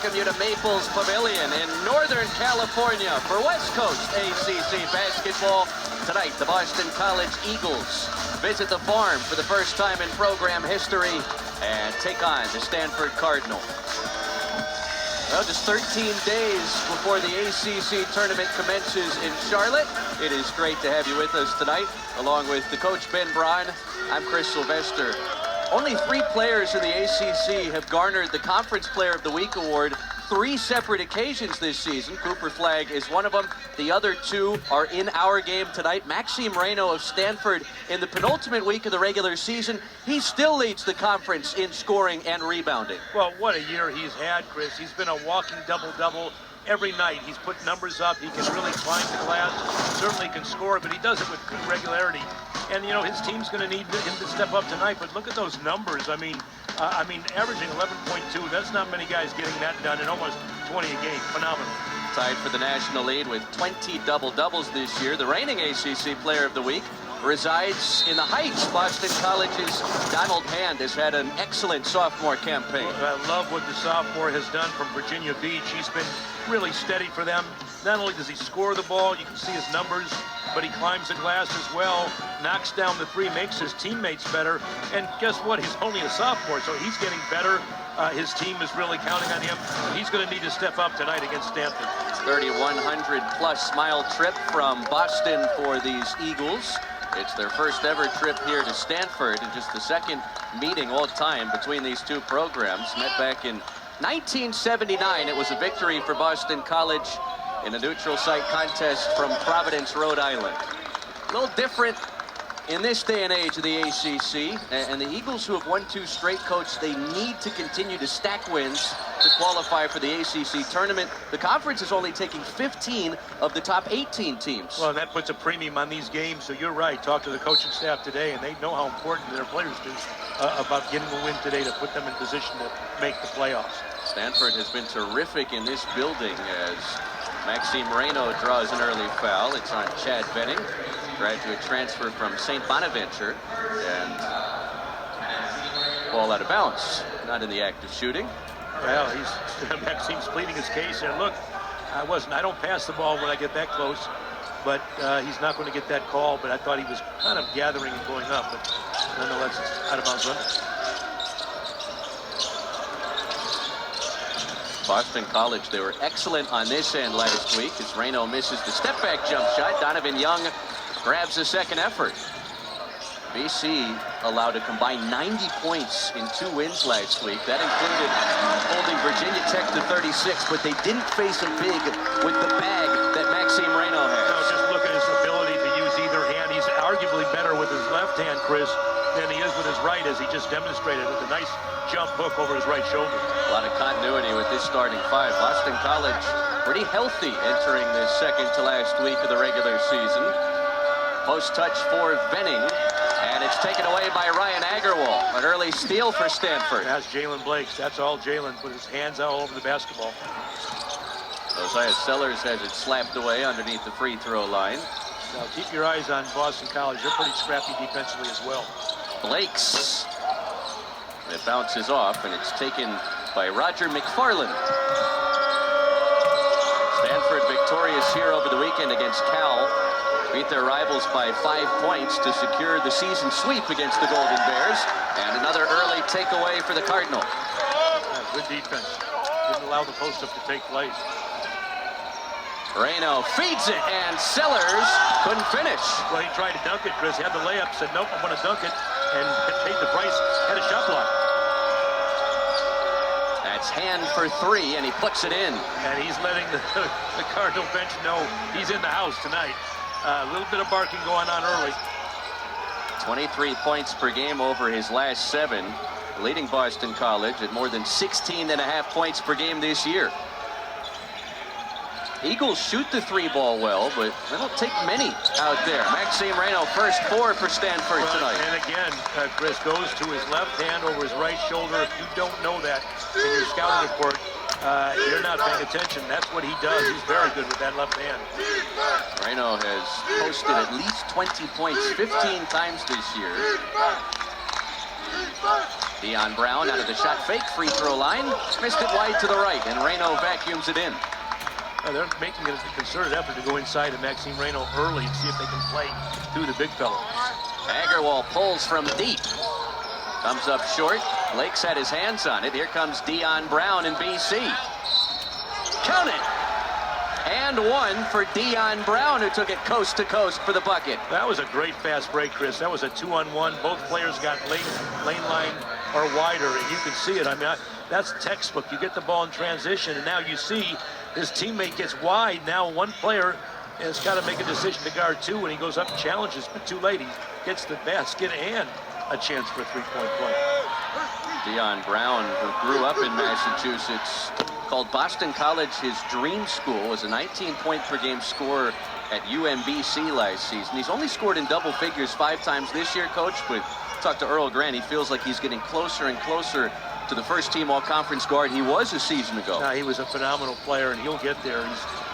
welcome you to Maples Pavilion in Northern California for West Coast ACC basketball. Tonight, the Boston College Eagles visit the Farm for the first time in program history and take on the Stanford Cardinals. Well, just 13 days before the ACC tournament commences in Charlotte. It is great to have you with us tonight, along with the coach Ben Braun. I'm Chris Sylvester. Only 3 players in the ACC have garnered the Conference Player of the Week award 3 separate occasions this season. Cooper Flagg is one of them. The other 2 are in our game tonight. Maxime Reynaud of Stanford, in the penultimate week of the regular season, he still leads the conference in scoring and rebounding. Well, what a year he's had, Chris. He's been a walking double-double. Every night he's put numbers up. He can really climb the glass, certainly can score, but he does it with good regularity. And, you know, his team's going to need him to step up tonight, but look at those numbers. I mean, averaging 11.2, that's not many guys getting that done in almost 20 a game. Phenomenal. Tied for the national lead with 20 double-doubles this year. The reigning ACC Player of the Week resides in the Heights. Boston College's Donald Hand has had an excellent sophomore campaign. I love what the sophomore has done from Virginia Beach. He's been really steady for them. Not only does he score the ball, you can see his numbers, but he climbs the glass as well, knocks down the 3, makes his teammates better. And guess what? He's only a sophomore, so he's getting better. His team is really counting on him. He's going to need to step up tonight against Stanford. 3,100-plus mile trip from Boston for these Eagles. It's their first ever trip here to Stanford, and just the second meeting all time between these 2 programs. Met back in 1979. It was a victory for Boston College in a neutral site contest from Providence, Rhode Island. A little different in this day and age of the ACC, and the Eagles, who have won 2 straight, coach, they need to continue to stack wins to qualify for the ACC tournament. The conference is only taking 15 of the top 18 teams. Well, and that puts a premium on these games, so you're right. Talk to the coaching staff today, and they know how important their players do about getting a win today to put them in position to make the playoffs. Stanford has been terrific in this building as Maxime Reynaud draws an early foul. It's on Chad Benning, graduate transfer from St. Bonaventure, and ball out of bounds. Not in the act of shooting. Well, Maxime's pleading his case here. Look, I don't pass the ball when I get that close, but he's not going to get that call. But I thought he was kind of gathering and going up, but nonetheless, it's out of bounds run. Boston College, they were excellent on this end last week as Reynaud misses the step-back jump shot. Donovan Young grabs the second effort. BC allowed a combined 90 points in 2 wins last week. That included holding Virginia Tech to 36, but they didn't face them big with the bag that Maxime Reynaud has. No, just look at his ability to use either hand. He's arguably better with his left hand, Chris, than he is with his right, as he just demonstrated with a nice jump hook over his right shoulder. A lot of continuity with this starting 5. Boston College pretty healthy entering this second to last week of the regular season. Post touch for Benning, and it's taken away by Ryan Agarwal. An early steal for Stanford. That's Jalen Blake's. That's all Jalen, with his hands all over the basketball. Josiah Sellers has it slapped away underneath the free throw line. Now keep your eyes on Boston College. They're pretty scrappy defensively as well. Blake's. It bounces off, and it's taken by Roger McFarland. Stanford victorious here over the weekend against Cal. Beat their rivals by 5 points to secure the season sweep against the Golden Bears. And another early takeaway for the Cardinal. Good defense. Didn't allow the post-up to take place. Reynaud feeds it, and Sellers couldn't finish. Well, he tried to dunk it, Chris. He had the layup, said, nope, I'm going to dunk it, and paid the price, had a shot block. That's Hand for 3, and he puts it in. And he's letting the Cardinal bench know he's in the house tonight. A little bit of barking going on early. 23 points per game over his last 7, leading Boston College at more than 16.5 points per game this year. Eagles shoot the 3-ball well, but they don't take many out there. Maxime Reynaud, first 4 for Stanford tonight. And again, Chris goes to his left hand over his right shoulder. If you don't know that in your scouting report, you're not paying attention. That's what he does. He's very good with that left hand. Reynaud has posted at least 20 points 15 times this year. Dion Brown out of the shot fake free throw line. Missed it wide to the right, and Reno vacuums it in. They're making it a concerted effort to go inside to Maxime Reno early and see if they can play through the big fellow. Agarwal pulls from deep. Comes up short. Lake's had his hands on it. Here comes Dion Brown in BC. Count it! And one for Dion Brown, who took it coast to coast for the bucket. That was a great fast break, Chris. That was a 2-on-1. Both players got lane line or wider, and you can see it. I mean, that's textbook. You get the ball in transition, and now you see his teammate gets wide. Now one player has got to make a decision to guard two when he goes up and challenges, but too late. He gets the basket and a chance for a three-point play. Dion Brown, who grew up in Massachusetts, called Boston College his dream school, was a 19-point-per-game scorer at UMBC last season. He's only scored in double figures 5 times this year, Coach, but talked to Earl Grant. He feels like he's getting closer and closer to the first-team all-conference guard he was a season ago. He was a phenomenal player, and he'll get there.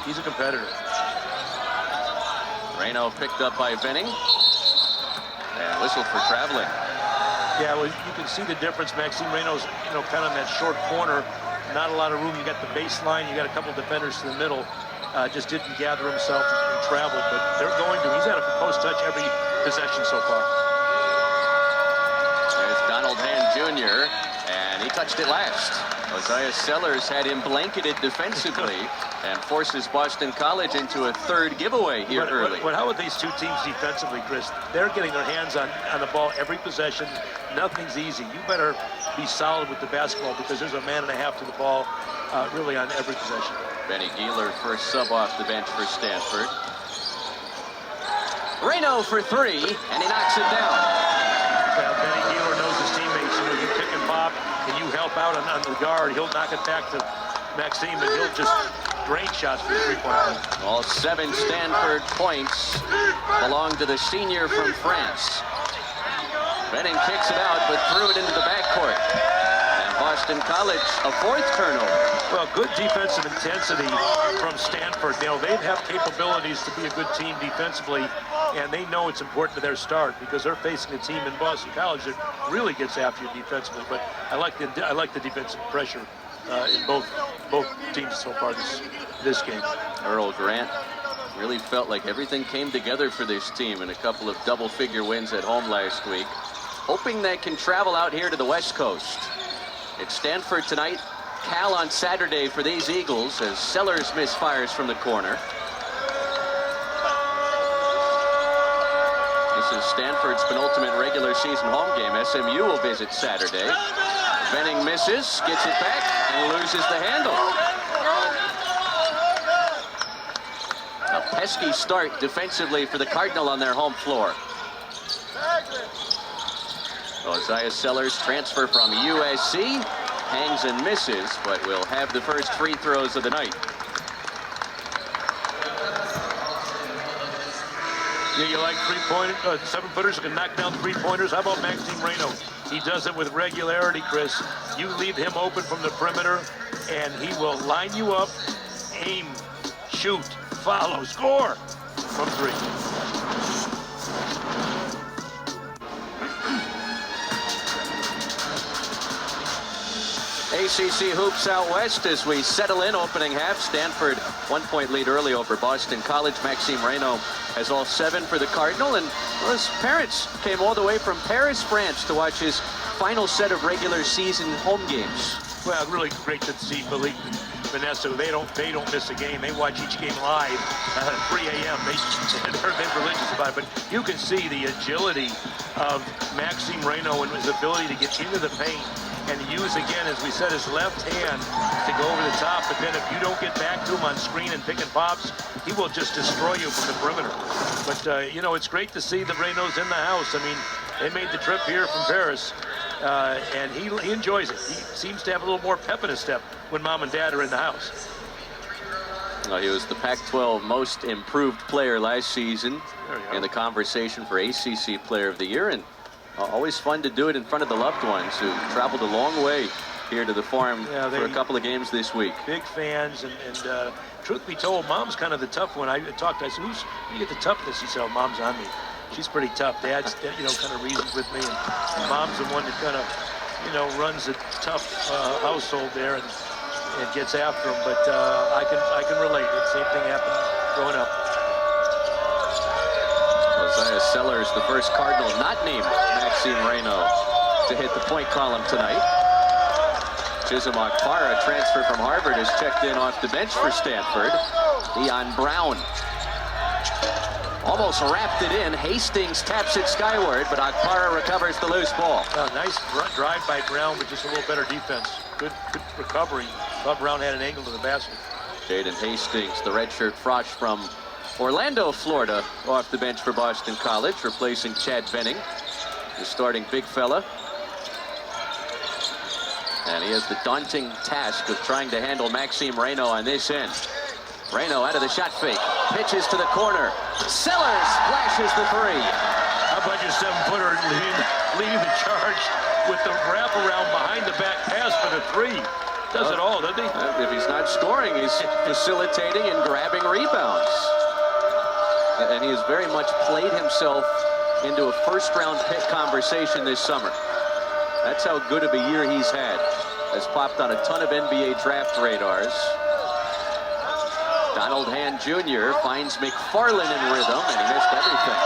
He's a competitor. Reno picked up by Venning. And whistle for traveling. Yeah, well, you can see the difference. Maxime Reno's, kind of in that short corner. Not a lot of room. You got the baseline. You got a couple defenders to the middle. Just didn't gather himself and traveled, but they're going to. He's had a post touch every possession so far. There's Donald Hand Jr., and he touched it last. Isaiah Sellers had him blanketed defensively and forces Boston College into a third giveaway here early. But how are these two teams defensively, Chris? They're getting their hands on the ball every possession. Nothing's easy. You better be solid with the basketball because there's a man and a half to the ball really on every possession. Benny Gieler, first sub off the bench for Stanford. Reno for 3, and he knocks it down. Benny Gieler knows his teammates. You pick and pop, and you help out on the guard. He'll knock it back to Maxime, and he'll just drain shots for the three-point line. All 7 Stanford points belong to the senior from France. Benning kicks it out, but threw it into the backcourt. And Boston College, a 4th turnover. Well, good defensive intensity from Stanford. They have capabilities to be a good team defensively, and they know it's important to their start because they're facing a team in Boston College that really gets after you defensively. But I like the defensive pressure in both teams so far this game. Earl Grant really felt like everything came together for this team in a couple of double-figure wins at home last week, hoping they can travel out here to the West Coast. It's Stanford tonight, Cal on Saturday for these Eagles as Sellers misfires from the corner. This is Stanford's penultimate regular season home game. SMU will visit Saturday. Benning misses, gets it back, and loses the handle. A pesky start defensively for the Cardinal on their home floor. Isaiah Sellers, transfer from USC, hangs and misses, but will have the first free throws of the night. Yeah, you like 7-footers who can knock down 3-pointers? How about Maxime Reno? He does it with regularity, Chris. You leave him open from the perimeter, and he will line you up, aim, shoot, follow, score from 3. ACC hoops out west as we settle in opening half. Stanford 1-point lead early over Boston College. Maxime Reno has all 7 for the Cardinal, and his parents came all the way from Paris, France to watch his final set of regular season home games. Well, really great to see Malik and Vanessa. They don't miss a game. They watch each game live at 3 a.m. They're religious about it. But you can see the agility of Maxime Reno and his ability to get into the paint and use, again, as we said, his left hand to go over the top. But then if you don't get back to him on screen and pick and pops, he will just destroy you from the perimeter. But, it's great to see the Renos in the house. I mean, they made the trip here from Paris, and he enjoys it. He seems to have a little more pep in his step when mom and dad are in the house. Well, he was the Pac-12 most improved player last season in the conversation for ACC Player of the Year, and always fun to do it in front of the loved ones who traveled a long way here to the Forum for a couple of games this week. Big fans, and truth be told, mom's kind of the tough one. I said, who you get the toughness? He said, oh, mom's on me. she's pretty tough. Dad's, kind of reasons with me, and Mom's the one that kind of, runs a tough household there and gets after him. But I can relate. The same thing happened growing up. Isaiah Sellers, the first Cardinal not named Maxime Reynaud to hit the point column tonight. Chisholm Akpara, transfer from Harvard, has checked in off the bench for Stanford. Leon Brown almost wrapped it in. Hastings taps it skyward, but Akpara recovers the loose ball. Nice drive by Brown, but just a little better defense. Good recovery. Thought Brown had an angle to the basket. Jaden Hastings, the redshirt frosh from Orlando, Florida, off the bench for Boston College, replacing Chad Benning, the starting big fella. And he has the daunting task of trying to handle Maxime Reynaud on this end. Reynaud out of the shot fake, pitches to the corner. Sellers splashes the three. How about your 7-footer leading the charge with the wraparound behind the back pass for the three? Does it all, doesn't he? If he's not scoring, he's facilitating and grabbing rebounds. And he has very much played himself into a first-round pick conversation this summer. That's how good of a year he's had. Has popped on a ton of NBA draft radars. Donald Hand Jr. finds McFarland in rhythm, and he missed everything.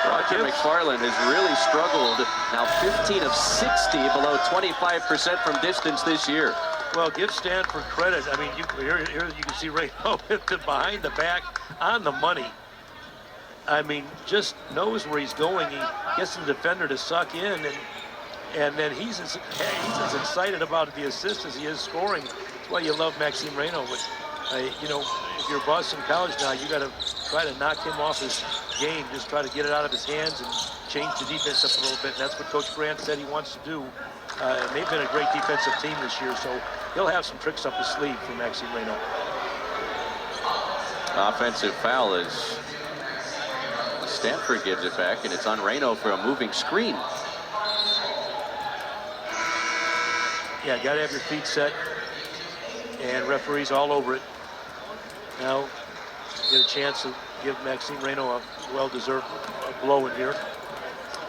Roger McFarland has really struggled. Now 15 of 60, below 25% from distance this year. Well, give Stanford credit. I mean, here you can see Reynaud with the behind the back on the money. I mean, just knows where he's going. He gets the defender to suck in, and then he's as excited about the assist as he is scoring. That's why you love Maxime Reynaud. But if you're Boston College now, you got to try to knock him off his game. Just try to get it out of his hands and change the defense up a little bit. And that's what Coach Grant said he wants to do. And they've been a great defensive team this year, so he'll have some tricks up his sleeve for Maxime Reynaud. Offensive foul as Stanford gives it back, and it's on Reynaud for a moving screen. Yeah, got to have your feet set, and referees all over it. Now, get a chance to give Maxime Reynaud a well-deserved blow in here.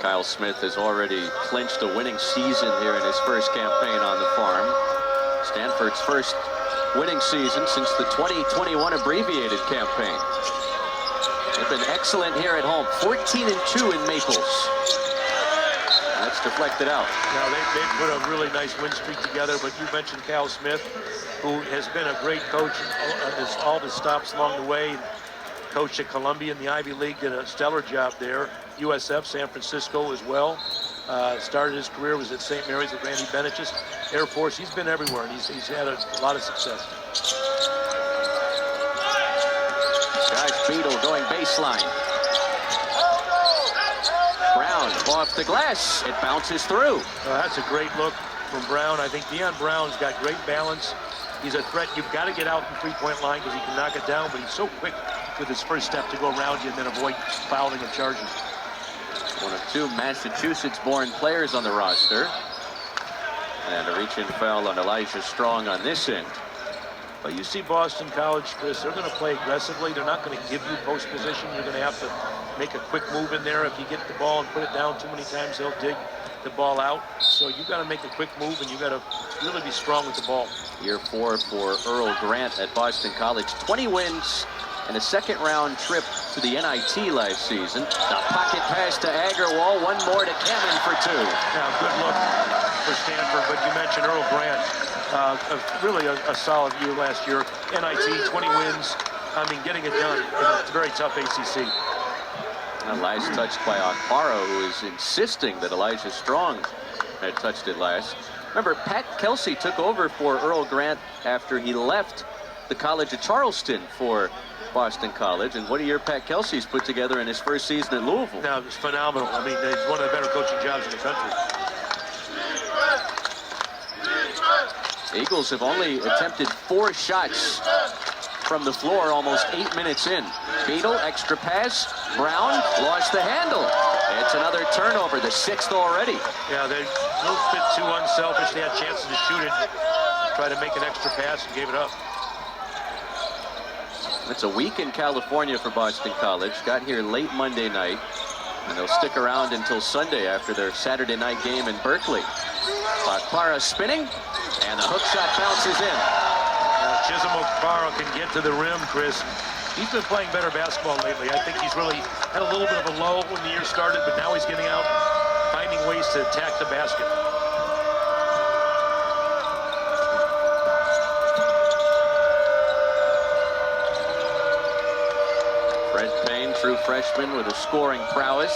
Kyle Smith has already clinched a winning season here in his first campaign on the farm. Stanford's first winning season since the 2021 abbreviated campaign. They've been excellent here at home, 14-2 in Maples. That's deflected out. Now, they put a really nice win streak together, but you mentioned Kyle Smith, who has been a great coach, has all the stops along the way. Coached at Columbia in the Ivy League, did a stellar job there. USF, San Francisco as well. Started his career, was at St. Mary's with Randy Bennett. Just Air Force, he's been everywhere, and he's had a lot of success. Josh Beadle going baseline. Brown off the glass. It bounces through. That's a great look from Brown. I think Deion Brown's got great balance. He's a threat. You've got to get out the three-point line because he can knock it down, but he's so quick with his first step to go around you and then avoid fouling and charging. One of two Massachusetts-born players on the roster. And a reach-in foul on Elijah Strong on this end. But you see Boston College, Chris, they're going to play aggressively. They're not going to give you post position. You're going to have to make a quick move in there. If you get the ball and put it down too many times, they'll dig the ball out. So you got to make a quick move, and you got to really be strong with the ball. Year 4 for Earl Grant at Boston College. 20 wins and a second-round trip to the NIT last season. The pocket pass to Agarwal. One more to Kamen for 2. Now, good look for Stanford, but you mentioned Earl Grant. Really a solid year last year. NIT, 20 wins. I mean, getting it done in a very tough ACC. And last touched by Akpara, who is insisting that Elijah Strong had touched it last. Remember, Pat Kelsey took over for Earl Grant after he left the College of Charleston for Boston College. And what a year Pat Kelsey's put together in his first season at Louisville. Now, it's phenomenal. I mean, he's one of the better coaching jobs in the country. Eagles have only attempted 4 shots from the floor, almost 8 minutes in. Beadle, extra pass. Brown lost the handle. It's another turnover, the 6th already. Yeah, they're a little bit too unselfish. They had chances to shoot it, try to make an extra pass, and gave it up. It's a week in California for Boston College. Got here late Monday night. And they'll stick around until Sunday after their Saturday night game in Berkeley. Okpara spinning, and the hook shot bounces in. Chisholm Okpara can get to the rim, Chris. He's been playing better basketball lately. I think he's really had a little bit of a low when the year started, but now he's getting out, finding ways to attack the basket. Fred Payne, true freshman with a scoring prowess,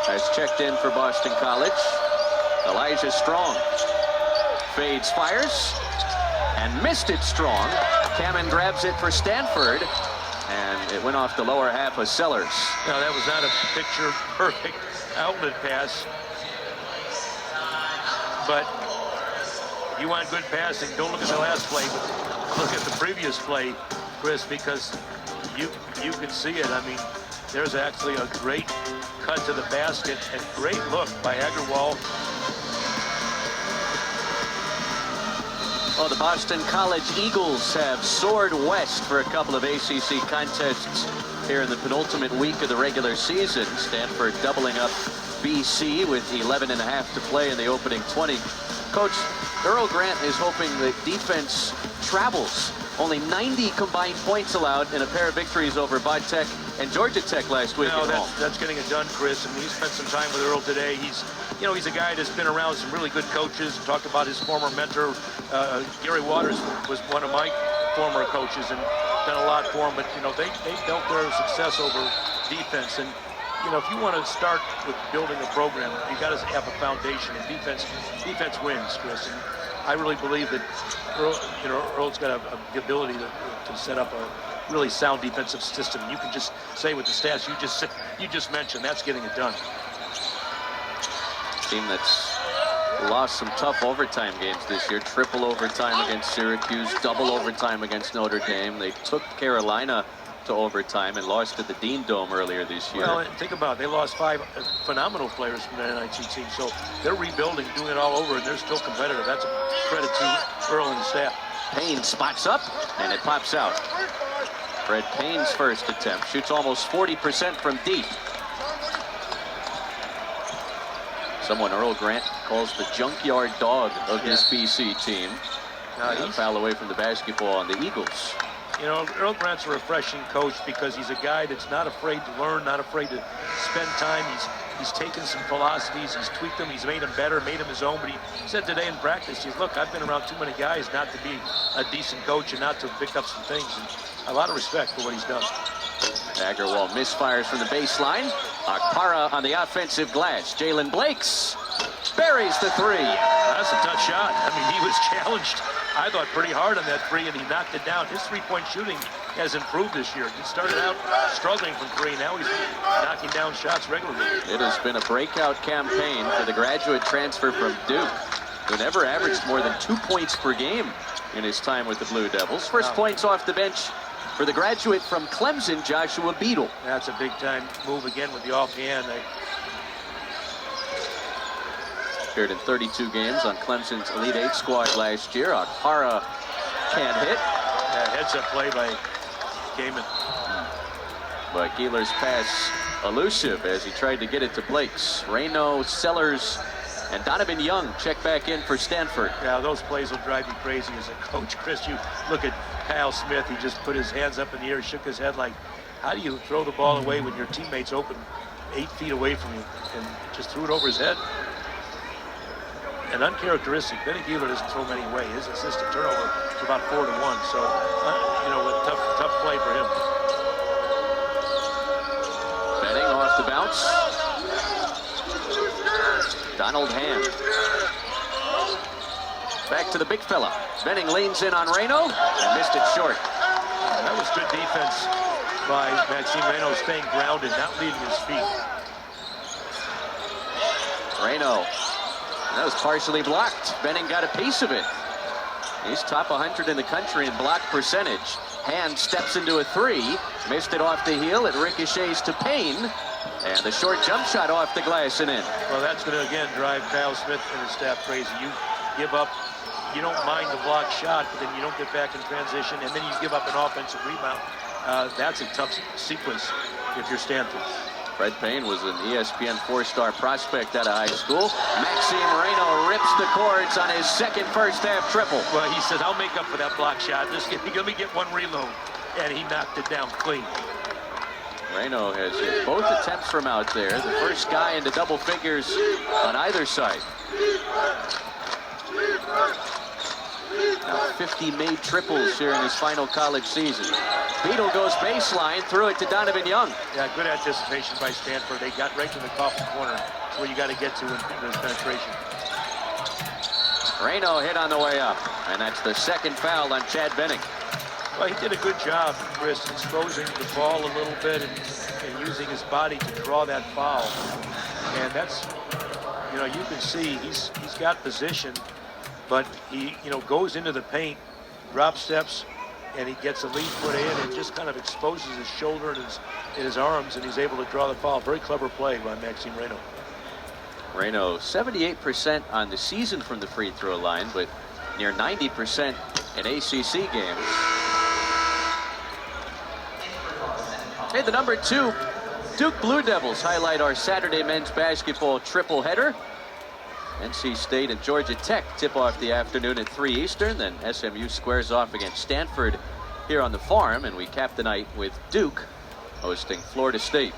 has checked in for Boston College. Elijah Strong fades, fires, and missed it strong. Kamen grabs it for Stanford, and it went off the lower half of Sellers. No, that was not a picture-perfect outlet pass. But if you want good passing, don't look at the last play, but look at the previous play, Chris, because you can see it. I mean, there's actually a great cut to the basket and great look by Agarwal. Well, the Boston College Eagles have soared west for a couple of ACC contests here in the penultimate week of the regular season. Stanford doubling up BC with 11.5 to play in the opening 20. Coach, Earl Grant is hoping that defense travels. Only 90 combined points allowed in a pair of victories over Bud Tech and Georgia Tech last week. No, that's getting it done, Chris. I mean, he spent some time with Earl today. He's a guy that's been around some really good coaches. Talked about his former mentor, Gary Waters, was one of my former coaches and done a lot for him. But they built their success over defense. And if you want to start with building a program, you got to have a foundation. And defense wins, Chris. And I really believe that Earl's got the ability to set up a really sound defensive system. You can just say with the stats you just mentioned, that's getting it done. Team that's lost some tough overtime games this year. Triple overtime against Syracuse, double overtime against Notre Dame. They took Carolina to overtime and lost to the Dean Dome earlier this year. Well, think about it. They lost 5 phenomenal players from the NIT team, so they're rebuilding, doing it all over, and they're still competitive. That's a credit to Earl and the staff. Payne spots up, and it pops out. Fred Payne's first attempt shoots almost 40% from deep. Someone Earl Grant calls the junkyard dog of this BC team. A foul away from the basketball on the Eagles. Earl Grant's a refreshing coach because he's a guy that's not afraid to learn, not afraid to spend time. He's taken some philosophies, he's tweaked them, he's made them better, made them his own. But he said today in practice, he says, look, I've been around too many guys not to be a decent coach and not to pick up some things. And a lot of respect for what he's done. Agarwal misfires from the baseline. Okpara on the offensive glass. Jalen Blakes buries the three. That's a tough shot. I mean, he was challenged, I thought, pretty hard on that three, and he knocked it down. His three-point shooting has improved this year. He started out struggling from three. Now he's knocking down shots regularly. It has been a breakout campaign for the graduate transfer from Duke, who never averaged more than 2 points per game in his time with the Blue Devils. First points off the bench for the graduate from Clemson, Joshua Beadle. That's a big-time move again with the offhand. Appeared in 32 games on Clemson's Elite Eight squad last year. Okpara can't hit. Yeah, heads-up play by Gaiman. But Keeler's pass elusive as he tried to get it to Blakes. Reno, Sellers, and Donovan Young check back in for Stanford. Yeah, those plays will drive you crazy as a coach, Chris. You look at Kyle Smith. He just put his hands up in the air, shook his head like, how do you throw the ball away when your teammate's open 8 feet away from you? And just threw it over his head. And uncharacteristic. Benny Keeler doesn't throw many away. His assist to turnover is about 4-1. So, a tough play for him. Benning off the bounce. Donald Hand. Back to the big fella. Benning leans in on Reno and missed it short. That was good defense by Maxime Reno, staying grounded, not leaving his feet. Reno. That was partially blocked. Benning got a piece of it. He's top 100 in the country in block percentage. Hand steps into a three. Missed it off the heel. It ricochets to Payne. And the short jump shot off the glass and in. Well, that's going to, again, drive Kyle Smith and his staff crazy. You give up, you don't mind the block shot, but then you don't get back in transition, and then you give up an offensive rebound. That's a tough sequence if you're Stanford. Fred Payne was an ESPN 4-star prospect out of high school. Maxime Reynaud rips the cords on his second first-half triple. Well, he said, I'll make up for that block shot. Let me get one reload. And he knocked it down clean. Reynaud has hit both attempts from out there. The first guy into double figures on either side. Now 50 made triples here in his final college season. Beadle goes baseline, threw it to Donovan Young. Yeah, good anticipation by Stanford. They got right to the coffin corner. That's where you got to get to in this penetration. Reynaud hit on the way up, and that's the second foul on Chad Benning. Well, he did a good job, Chris, exposing the ball a little bit and using his body to draw that foul. And that's, you know, you can see he's got position, but he, you know, goes into the paint, drop steps, and he gets a lead foot in and just kind of exposes his shoulder and his arms, and he's able to draw the foul. Very clever play by Maxime Reynaud. Reynaud 78% on the season from the free throw line, but near 90% in ACC games. Hey, the number 2 Duke Blue Devils highlight our Saturday men's basketball triple header. NC State and Georgia Tech tip off the afternoon at 3 Eastern. Then SMU squares off against Stanford here on the farm, and we cap the night with Duke hosting Florida State.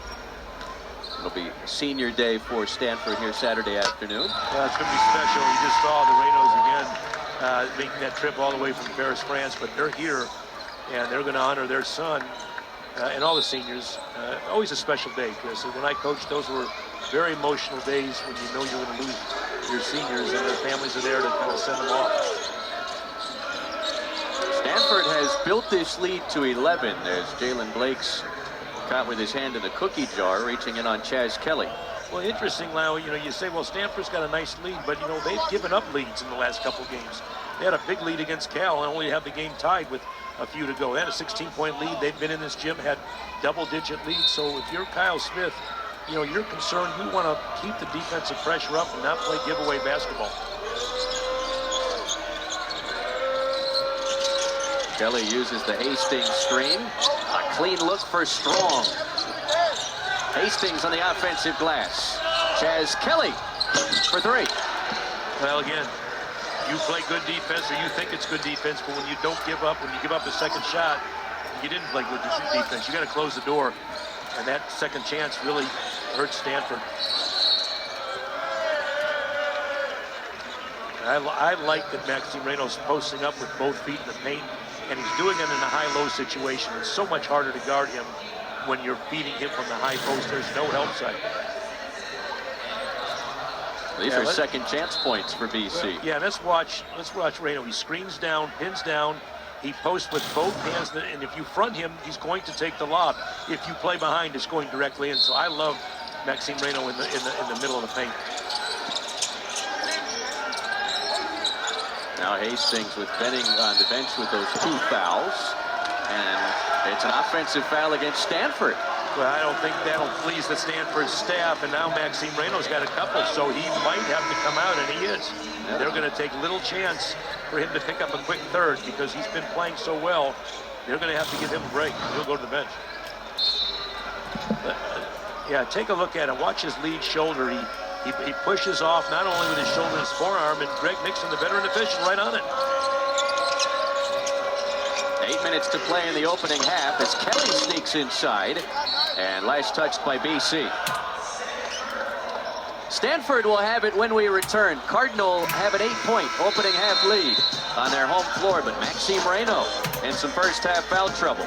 It'll be senior day for Stanford here Saturday afternoon. Yeah, it's going to be special. You just saw the Reynolds again making that trip all the way from Paris, France, but they're here, and they're going to honor their son and all the seniors. Always a special day, Chris. When I coached, those were very emotional days when you know you're going to lose your seniors and their families are there to kind of send them off. Stanford has built this lead to 11. There's Jalen Blake's caught with his hand in the cookie jar, reaching in on Chaz Kelly. Well, interesting, Lau, you know, you say, well, Stanford's got a nice lead, but, you know, they've given up leads in the last couple games. They had a big lead against Cal and only have the game tied with a few to go. They had a 16-point lead. They've been in this gym, had double-digit leads. So if you're Kyle Smith, you know, you're concerned. You want to keep the defensive pressure up and not play giveaway basketball. Kelly uses the Hastings screen. A clean look for Strong. Hastings on the offensive glass. Chaz Kelly for 3. Well, again, you play good defense, or you think it's good defense, but when you don't give up, when you give up a second shot, you didn't play good defense. You got to close the door, and that second chance really hurt Stanford. I like that Maxime Reynaud's posting up with both feet in the paint, and he's doing it in a high-low situation. It's so much harder to guard him when you're beating him from the high post. There's no help side. These are second chance points for BC. Well, yeah, let's watch Reynaud. He screens down, pins down, he posts with both hands, and if you front him, he's going to take the lob. If you play behind, it's going directly in. So I love Maxime Reynaud in the middle of the paint. Now Hastings with Benning on the bench with those 2 fouls, and it's an offensive foul against Stanford. Well, I don't think that'll please the Stanford staff, and now Maxime Reynaud's got a couple, so he might have to come out, and he is. Yeah. They're going to take little chance for him to pick up a quick third because he's been playing so well. They're going to have to give him a break. He'll go to the bench. Yeah, take a look at it. Watch his lead shoulder. He pushes off not only with his shoulder and his forearm, and Greg Nixon, the veteran official, right on it. 8 minutes to play in the opening half as Kelly sneaks inside, and last touched by BC. Stanford will have it when we return. Cardinal have an 8-point opening half lead on their home floor, but Maxime Reynaud in some first half foul trouble.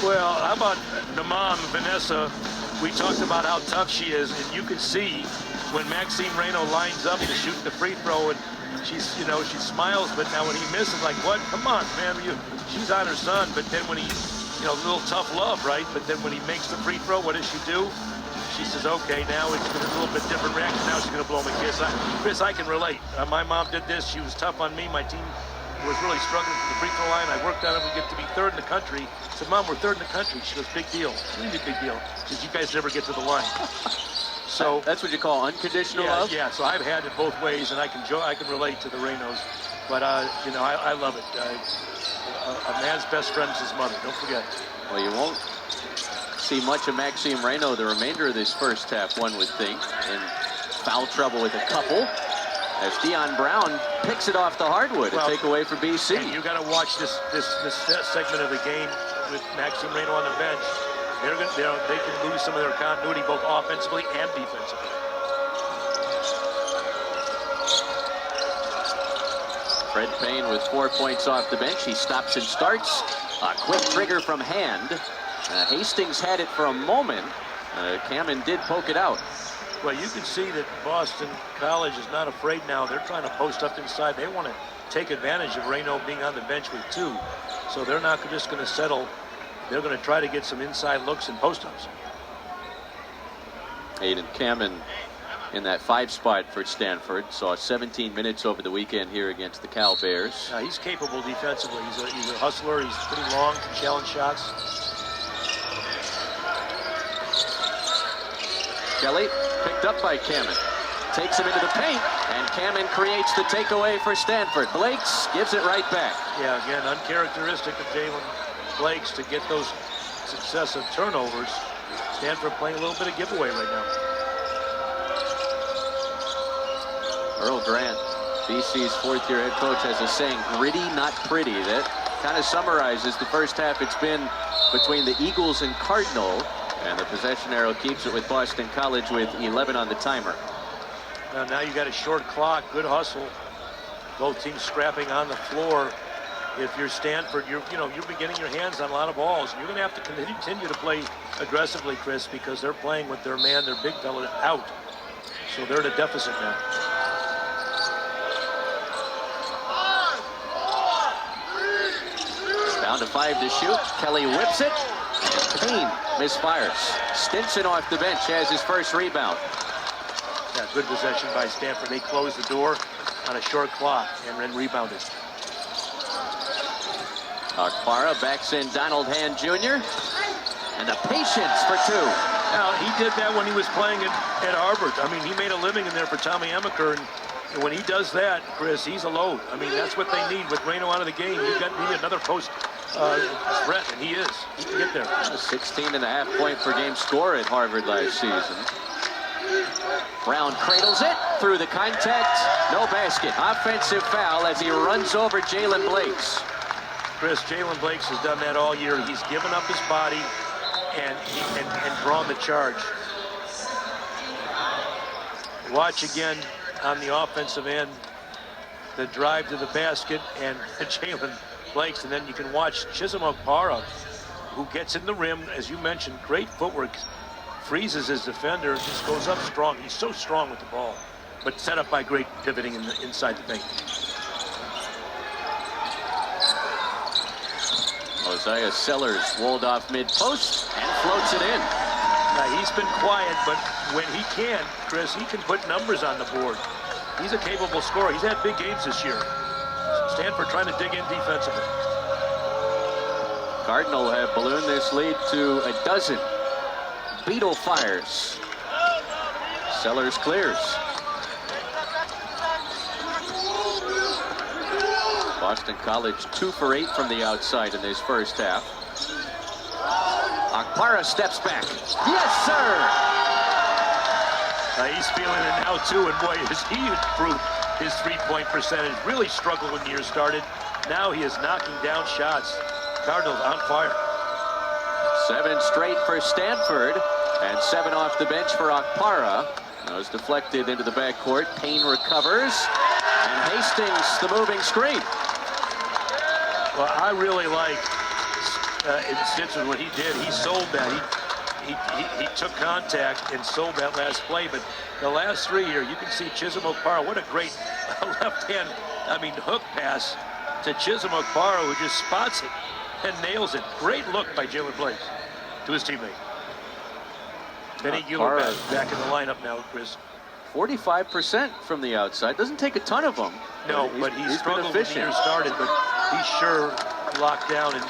Well, how about the mom, Vanessa? We talked about how tough she is, and you can see when Maxime Reynaud lines up to shoot the free throw, and she's, you know, she smiles, but now when he misses, like, what? Come on, man, she's on her son. But then when he, you know, a little tough love, right? But then when he makes the free throw, what does she do? She says, okay, now it's a little bit different reaction. Now she's going to blow him a kiss. Chris, I can relate. My mom did this. She was tough on me. My team was really struggling from the free throw line. I worked on it. We get to be 3rd in the country. I said, Mom, we're 3rd in the country. She goes, big deal. Really big deal. Because you guys never get to the line. So that's what you call unconditional love? Yeah, so I've had it both ways, and I can relate to the Reynolds. But, you know, I love it. a man's best friend is his mother. Don't forget. Well, you won't see much of Maxime Reynaud the remainder of this first half, one would think. In foul trouble with a couple, as Dion Brown picks it off the hardwood. A takeaway for BC. And you got to watch this segment of the game with Maxime Reynaud on the bench. They can lose some of their continuity both offensively and defensively. Fred Payne with 4 points off the bench. He stops and starts. A quick trigger from Hand. Hastings had it for a moment. Cameron did poke it out. Well, you can see that Boston College is not afraid now. They're trying to post up inside. They want to take advantage of Reynaud being on the bench with 2. So they're not just going to settle. They're going to try to get some inside looks and post-ups. Aiden Cameron in that 5 spot for Stanford. Saw 17 minutes over the weekend here against the Cal Bears. He's capable defensively. He's a hustler. He's pretty long, can challenge shots. Kelly picked up by Cameron. Takes him into the paint, and Cameron creates the takeaway for Stanford. Blakes gives it right back. Yeah, again, uncharacteristic of Jalen Blakes to get those successive turnovers. Stanford playing a little bit of giveaway right now. Earl Grant, BC's 4th-year head coach, has a saying, gritty, not pretty. That kind of summarizes the first half it's been between the Eagles and Cardinal. And the possession arrow keeps it with Boston College with 11 on the timer. Now you got a short clock, good hustle. Both teams scrapping on the floor. If you're Stanford, you're beginning your hands on a lot of balls. You're going to have to continue to play aggressively, Chris, because they're playing with their man, their big fella, out. So they're at a deficit now. Down to 5 to shoot. Kelly whips it. Payne misfires. Stinson off the bench has his first rebound. Yeah, good possession by Stanford. They closed the door on a short clock and then rebounded. Akpara backs in Donald Hand Jr. And the patience for 2. Now, he did that when he was playing at Harvard. I mean, he made a living in there for Tommy Amaker. And when he does that, Chris, he's a load. I mean, that's what they need with Reynaud out of the game. You need another post threat, and he is. He can get there. A 16.5 point per game score at Harvard last season. Brown cradles it through the contact. No basket. Offensive foul as he runs over Jalen Blakes. Chris, Jalen Blakes has done that all year. He's given up his body and drawn the charge. Watch again on the offensive end, the drive to the basket and Jalen Blakes, and then you can watch Chisholm Okpara, who gets in the rim, as you mentioned, great footwork, freezes his defender, just goes up strong. He's so strong with the ball, but set up by great pivoting inside the paint. Isaiah Sellers walled off mid-post and floats it in. Now, he's been quiet, but when he can, Chris, he can put numbers on the board. He's a capable scorer. He's had big games this year. Stanford trying to dig in defensively. Cardinal have ballooned this lead to 12. Beetle fires. Sellers clears. Boston College 2 for 8 from the outside in this first half. Akpara steps back. Yes, sir! He's feeling it now, too, and boy, has he improved his three-point percentage. Really struggled when the year started. Now he is knocking down shots. Cardinals on fire. 7 straight for Stanford, and 7 off the bench for Akpara. Those deflected into the backcourt. Payne recovers, and Hastings the moving screen. Well, I really like Stinson what he did. He sold that. He took contact and sold that last play. But the last 3 here, you can see Chisholm Okpara. What a great left-hand, hook pass to Chisholm Okpara, who just spots it and nails it. Great look by Jalen Blakes to his teammate. Benny Giller back in the lineup now, Chris. 45% from the outside. Doesn't take a ton of them. No, but he's struggled when the year started, but he's sure locked down and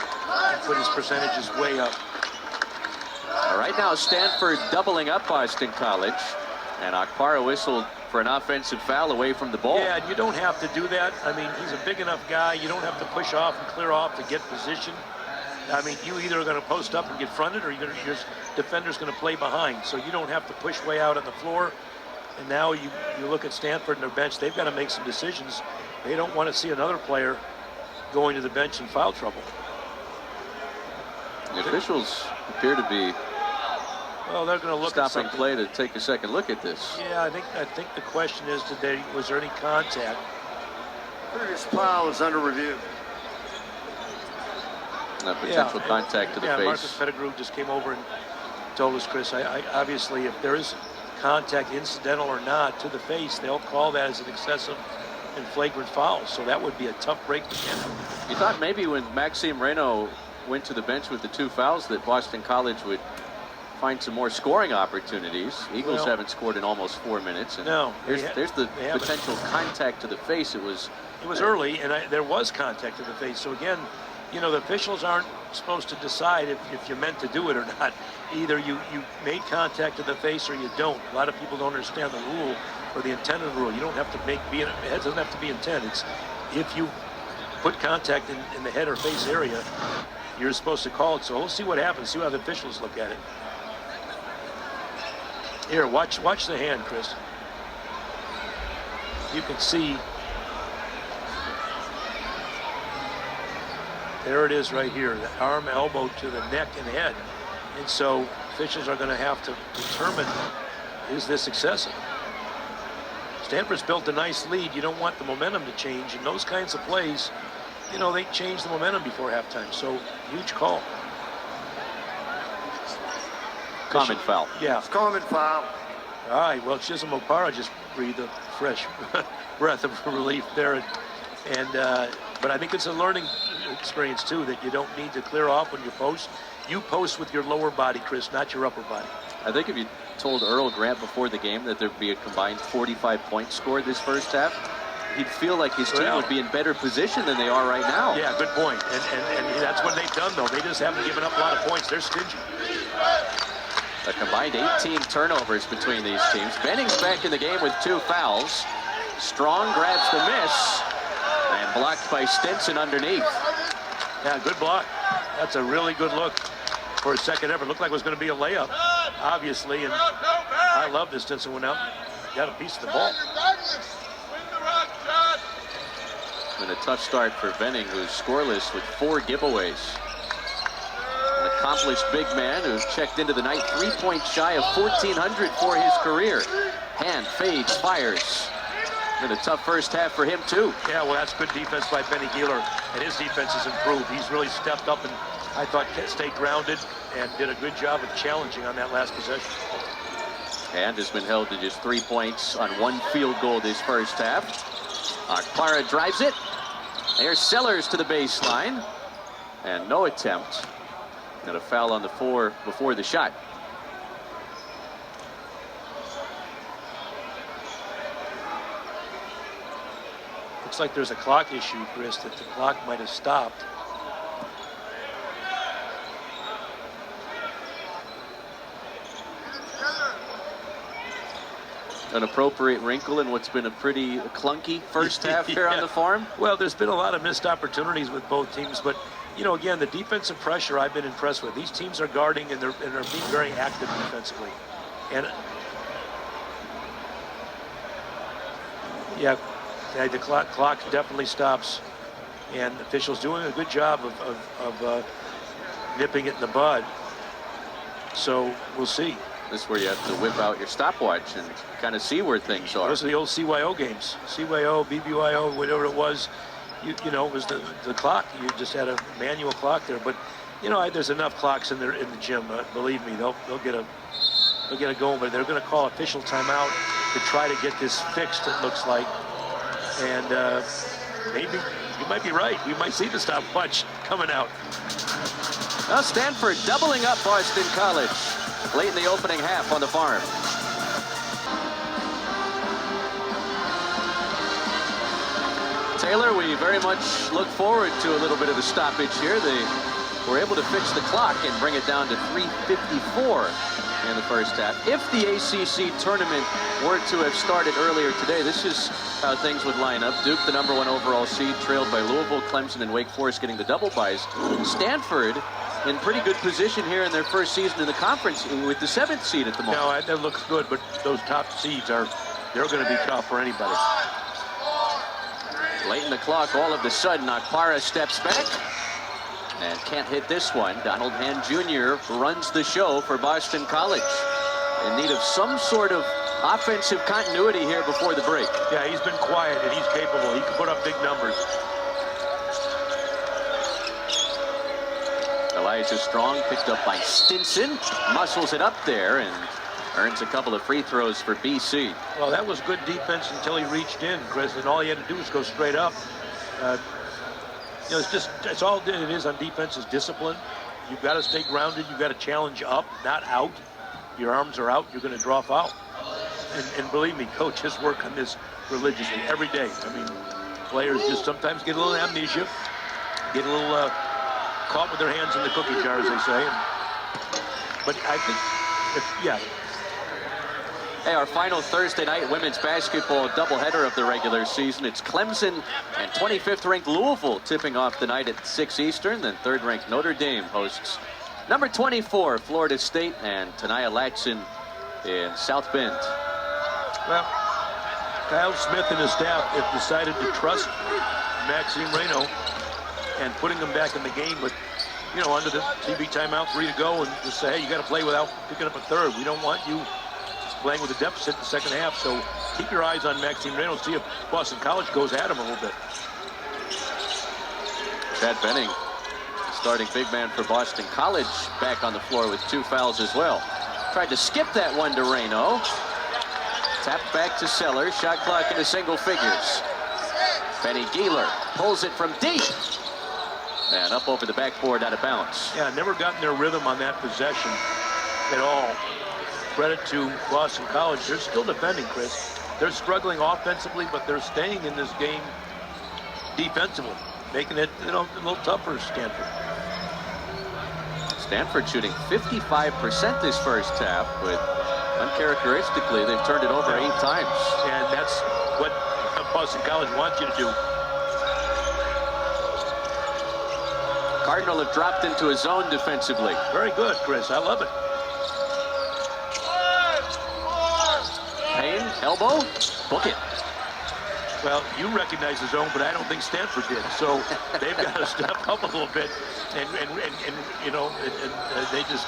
put his percentages way up. Right now, Stanford doubling up Boston College, and Akpara whistled for an offensive foul away from the ball. Yeah, and you don't have to do that. I mean, he's a big enough guy. You don't have to push off and clear off to get position. I mean, you either are going to post up and get fronted, or your defender's going to play behind. So you don't have to push way out on the floor. And now you look at Stanford and their bench. They've got to make some decisions. They don't want to see another player going to the bench in foul trouble. The officials appear to be they're going to look at stopping play to take a second look at this. Yeah, I think the question is, was there any contact? Previous foul is under review. Potential contact to the face. Marcus Pettigrew just came over and told us, Chris, I obviously, if there is contact, incidental or not, to the face, they'll call that as an excessive and flagrant foul. So that would be a tough break to get. You thought maybe when Maxime Reynaud went to the bench with the 2 fouls that Boston College would find some more scoring opportunities. Eagles haven't scored in almost 4 minutes. And there's the potential contact to the face. It was early, and there was contact to the face. So again, you know, the officials aren't supposed to decide if you meant to do it or not. Either you made contact to the face or you don't. A lot of people don't understand the rule or the intent of the rule. You don't have to it doesn't have to be intent. It's if you put contact in the head or face area, you're supposed to call it. So we'll see what happens, see how the officials look at it. Here, watch the hand, Chris. You can see. There it is right here, the arm, elbow to the neck and head. And so officials are going to have to determine, is this excessive? Stanford's built a nice lead. You don't want the momentum to change. And those kinds of plays, you know, they change the momentum before halftime. So huge call. Common foul. Yeah. It's common foul. All right, well, Chisholm Opara just breathed a fresh breath of relief there. But I think it's a learning experience, too, that you don't need to clear off when you post. You post with your lower body, Chris, not your upper body. I think if you told Earl Grant before the game that there'd be a combined 45 points scored this first half, he'd feel like his team would be in better position than they are right now. Yeah, good point. And that's what they've done, though. They just haven't given up a lot of points. They're stingy. A combined 18 turnovers between these teams. Benning's back in the game with 2 fouls. Strong grabs the miss. And blocked by Stinson underneath. Yeah, good block. That's a really good look for a second effort. Looked like it was going to be a layup, obviously. And I love this. Stinson went out, got a piece of the ball. Been a tough start for Benning, who's scoreless with 4 giveaways. An accomplished big man who's checked into the night 3 points shy of 1,400 for his career. Hand fades, fires. Been a tough first half for him, too. Yeah, well, that's good defense by Benny Geeler, and his defense has improved. He's really stepped up and I thought stayed grounded and did a good job of challenging on that last possession. And has been held to just 3 points on 1 field goal this first half. Akpara drives it. There's Sellers to the baseline. And no attempt. Got a foul on the floor before the shot. Looks like there's a clock issue, Chris, that the clock might have stopped. An appropriate wrinkle in what's been a pretty clunky first half here on the farm. Well, there's been a lot of missed opportunities with both teams, but you know, again, the defensive pressure I've been impressed with. These teams are guarding and they're being very active defensively. And yeah, the clock definitely stops, and officials doing a good job of nipping it in the bud. So we'll see. This is where you have to whip out your stopwatch and kind of see where things are. Those are the old CYO games. CYO, BBYO, whatever it was. You know, it was the clock. You just had a manual clock there. But you know, there's enough clocks in the gym. Believe me, they'll get it going. But they're going to call official timeout to try to get this fixed. It looks like, and maybe you might be right. We might see the stopwatch coming out. Now Stanford doubling up Boston College late in the opening half on the farm. Taylor, we very much look forward to a little bit of a stoppage here. The were able to fix the clock and bring it down to 3:54 in the first half. If the ACC tournament were to have started earlier today, this is how things would line up. Duke, the #1 overall seed, trailed by Louisville, Clemson, and Wake Forest getting the double byes. Stanford in pretty good position here in their first season in the conference with the 7th seed at the moment. No, that looks good, but those top seeds they're going to be tough for anybody. Late in the clock, all of a sudden, Akpara steps back and can't hit this one. Donald Hand Jr. runs the show for Boston College. In need of some sort of offensive continuity here before the break. Yeah, he's been quiet, and he's capable. He can put up big numbers. Elijah Strong picked up by Stinson. Muscles it up there and earns a couple of free throws for BC. Well, that was good defense until he reached in, Chris, and all he had to do was go straight up. You know, it's all it is on defense is discipline. You've got to stay grounded. You've got to challenge up, not out. Your arms are out, you're going to draw foul. And believe me, coaches work on this religiously every day. I mean, players just sometimes get a little amnesia, get a little caught with their hands in the cookie jar, as they say. But I think, yeah. Hey, our final Thursday night women's basketball doubleheader of the regular season. It's Clemson and 25th ranked Louisville tipping off the night at 6 Eastern. Then 3rd ranked Notre Dame hosts number 24 Florida State and Tania Latson in South Bend. Well, Kyle Smith and his staff have decided to trust Maxime Reynaud and putting him back in the game with, you know, under the TV timeout, 3 to go, and just say, hey, you got to play without picking up a third. We don't want you playing with a deficit in the second half, so keep your eyes on Maxime Reynaud. See if Boston College goes at him a little bit. Chad Benning, starting big man for Boston College, back on the floor with 2 fouls as well. Tried to skip that one to Reynaud. Tapped back to Sellers. Shot clock into single figures. Benny Geeler pulls it from deep. And up over the backboard, out of bounds. Yeah, never gotten their rhythm on that possession at all. Credit to Boston College. They're still defending, Chris. They're struggling offensively, but they're staying in this game defensively, making it, you know, a little tougher for Stanford. Stanford shooting 55% this first half, but uncharacteristically, they've turned it over 8 times. And that's what Boston College wants you to do. Cardinal have dropped into a zone defensively. Very good, Chris. I love it. Payne, elbow, book it. Well, you recognize the zone, but I don't think Stanford did. So they've got to step up a little bit, and you know, they just,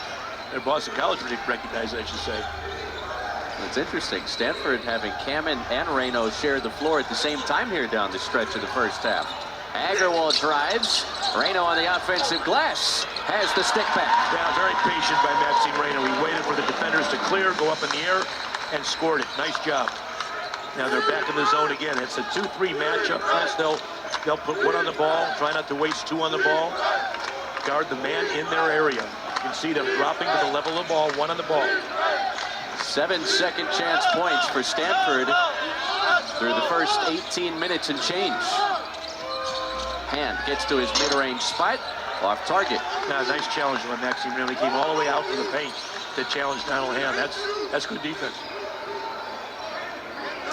their Boston College recognize it, I should say. It's interesting. Stanford having Kamen and Reynaud share the floor at the same time here down the stretch of the first half. Agarwal drives. Reynaud on the offensive glass has the stick back. Yeah, very patient by Maxime Reynaud. He waited for the defenders to clear, go up in the air, and scored it. Nice job. Now they're back in the zone again. It's a 2-3 matchup. They'll put 1 on the ball, try not to waste 2 on the ball. Guard the man in their area. You can see them dropping to the level of the ball, 1 on the ball. 7 second chance points for Stanford through the first 18 minutes and change. Hand gets to his mid-range spot, off target. Now, nice challenge by Maxime Reynaud. He came all the way out from the paint to challenge Donald Hand. That's good defense.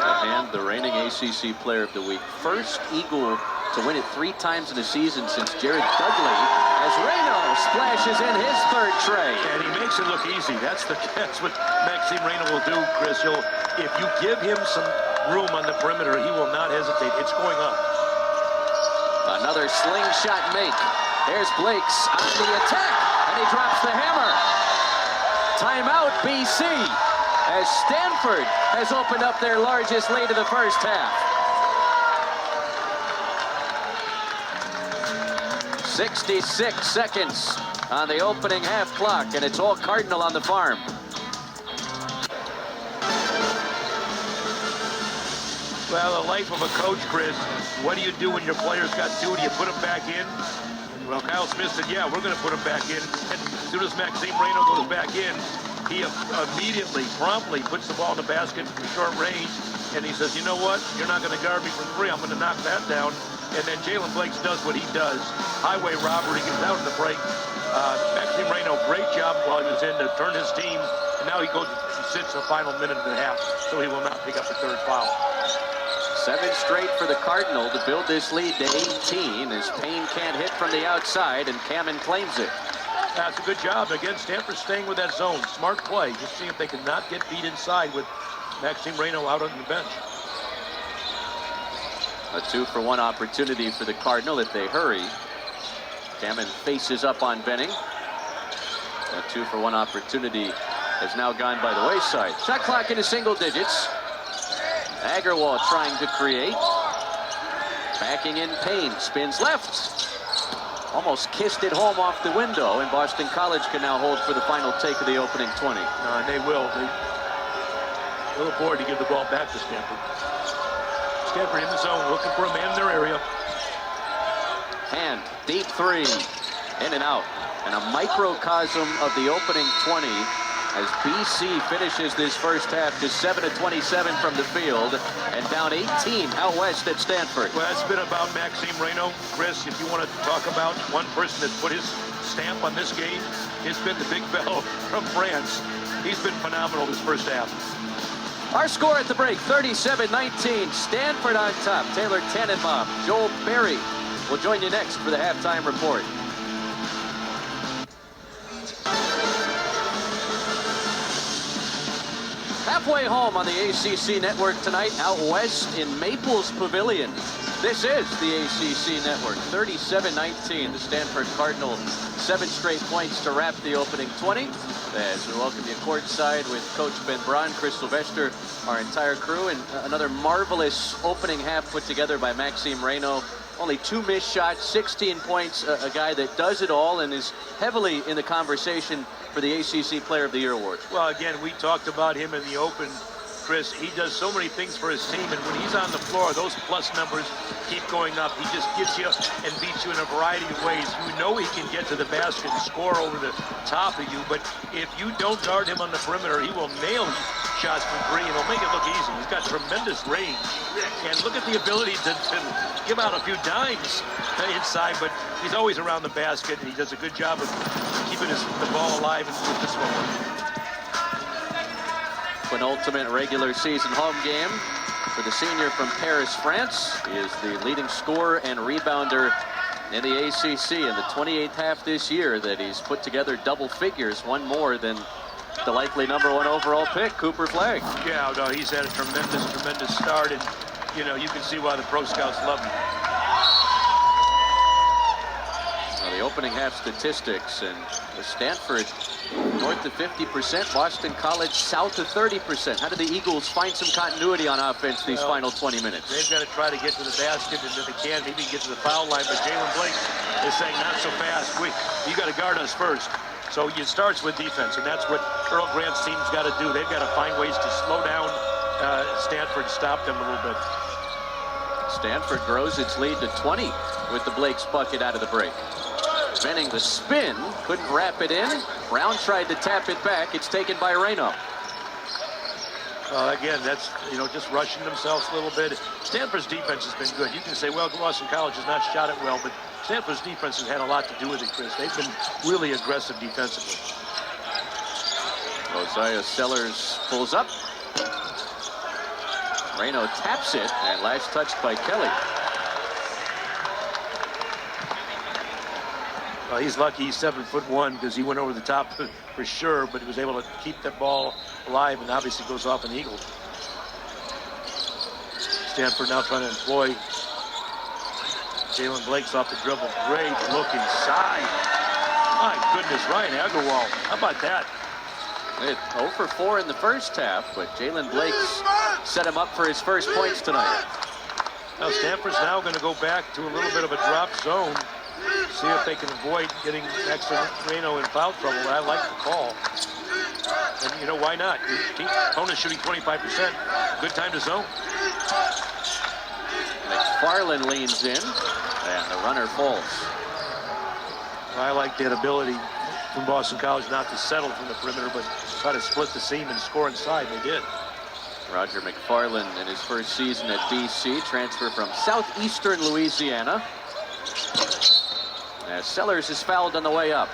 Hand, the reigning ACC Player of the Week. First Eagle to win it 3 times in a season since Jared Dudley, as Reynaud splashes in his 3rd tray. And he makes it look easy. That's what Maxime Reynaud will do, Chris. If you give him some room on the perimeter, he will not hesitate. It's going up. Another slingshot make. There's Blake's on the attack, and he drops the hammer. Timeout, BC, as Stanford has opened up their largest lead of the first half. 66 seconds on the opening half clock, and it's all Cardinal on the farm. Well, the life of a coach, Chris, what do you do when your players got 2? Do you put them back in? Well, Kyle Smith said, yeah, we're going to put them back in. And as soon as Maxime Reynaud goes back in, he immediately, promptly puts the ball in the basket from short range. And he says, you know what? You're not going to guard me from 3. I'm going to knock that down. And then Jalen Blakes does what he does. Highway robbery, gets out in the break, Maxime Reno, great job while he was in to turn his team, and now he goes and sits the final minute and a half, so he will not pick up a third foul. 7 straight for the Cardinal to build this lead to 18 as Payne can't hit from the outside and Kamen claims it. That's a good job. Again, Stanford staying with that zone. Smart play. Just see if they can not get beat inside with Maxime Reno out on the bench. A 2-for-1 opportunity for the Cardinal if they hurry. Kamen faces up on Benning. That 2-for-1 opportunity has now gone by the wayside. Shot clock into single digits. Agarwal trying to create. Backing in Payne. Spins left. Almost kissed it home off the window, and Boston College can now hold for the final take of the opening 20. And they will. They'll afford to give the ball back to Stanford. Stanford in the zone, looking for a man in their area. Hand, deep 3, in and out. And a microcosm of the opening 20 as BC finishes this first half to 7 of 27 from the field and down 18 out west at Stanford. Well, it's been about Maxime Reno. Chris, if you want to talk about one person that's put his stamp on this game, it's been the big fellow from France. He's been phenomenal this first half. Our score at the break, 37-19. Stanford on top. Taylor Tannenbaum, Joel Berry will join you next for the halftime report. Halfway home on the ACC Network tonight, out west in Maples Pavilion. This is the ACC Network, 37-19. The Stanford Cardinal, 7 straight points to wrap the opening 20. As we welcome you courtside with Coach Ben Braun, Chris Sylvester, our entire crew, and another marvelous opening half put together by Maxime Reno. Only 2 missed shots, 16 points, a guy that does it all and is heavily in the conversation for the ACC Player of the Year award. Well, again, we talked about him in the open, Chris. He does so many things for his team, and when he's on the floor, those plus numbers keep going up. He just gets you and beats you in a variety of ways. You know he can get to the basket and score over the top of you, but if you don't guard him on the perimeter, he will nail shots from 3, and he'll make it look easy. He's got tremendous range, and look at the ability to give out a few dimes inside, but he's always around the basket, and he does a good job of keeping the ball alive with this one. Penultimate regular season home game for the senior from Paris, France. He is the leading scorer and rebounder in the ACC in the 28th half this year that he's put together double figures, one more than the likely #1 overall pick, Cooper Flagg. Yeah, no, he's had a tremendous start, and you know, you can see why the pro scouts love him. Well, the opening half statistics, and the Stanford north of 50%, Boston College south of 30%. How do the Eagles find some continuity on offense these final 20 minutes? They've got to try to get to the basket, and if they can, maybe get to the foul line, but Jalen Blake is saying not so fast. You got to guard us first. So it starts with defense, and that's what Earl Grant's team's got to do. They've got to find ways to slow down Stanford, stop them a little bit. Stanford grows its lead to 20 with the Blake's bucket out of the break. Benning the spin, couldn't wrap it in. Brown tried to tap it back. It's taken by Reno. Again, that's, just rushing themselves a little bit. Stanford's defense has been good. You can say, well, Boston College has not shot it well, but Stanford's defense has had a lot to do with it, Chris. They've been really aggressive defensively. Josiah Sellers pulls up. Reno taps it, and last touched by Kelly. Well, he's lucky he's 7'1" because he went over the top for sure, but he was able to keep that ball alive and obviously goes off an eagle. Stanford now trying to employ Jalen Blake's off the dribble. Great look inside. My goodness, Ryan Agarwal. How about that? 0 for 4 in the first half, but Jalen Blake's set him up for his first points tonight. Now Stanford's now going to go back to a little bit of a drop zone. See if they can avoid getting Maxime Reno in foul trouble. I like the call. And why not? Your opponent's shooting 25%. Good time to zone. McFarland leans in, and the runner falls. I like that ability from Boston College not to settle from the perimeter, but try to split the seam and score inside. They did. Roger McFarland in his first season at BC, transfer from southeastern Louisiana. As Sellers is fouled on the way up.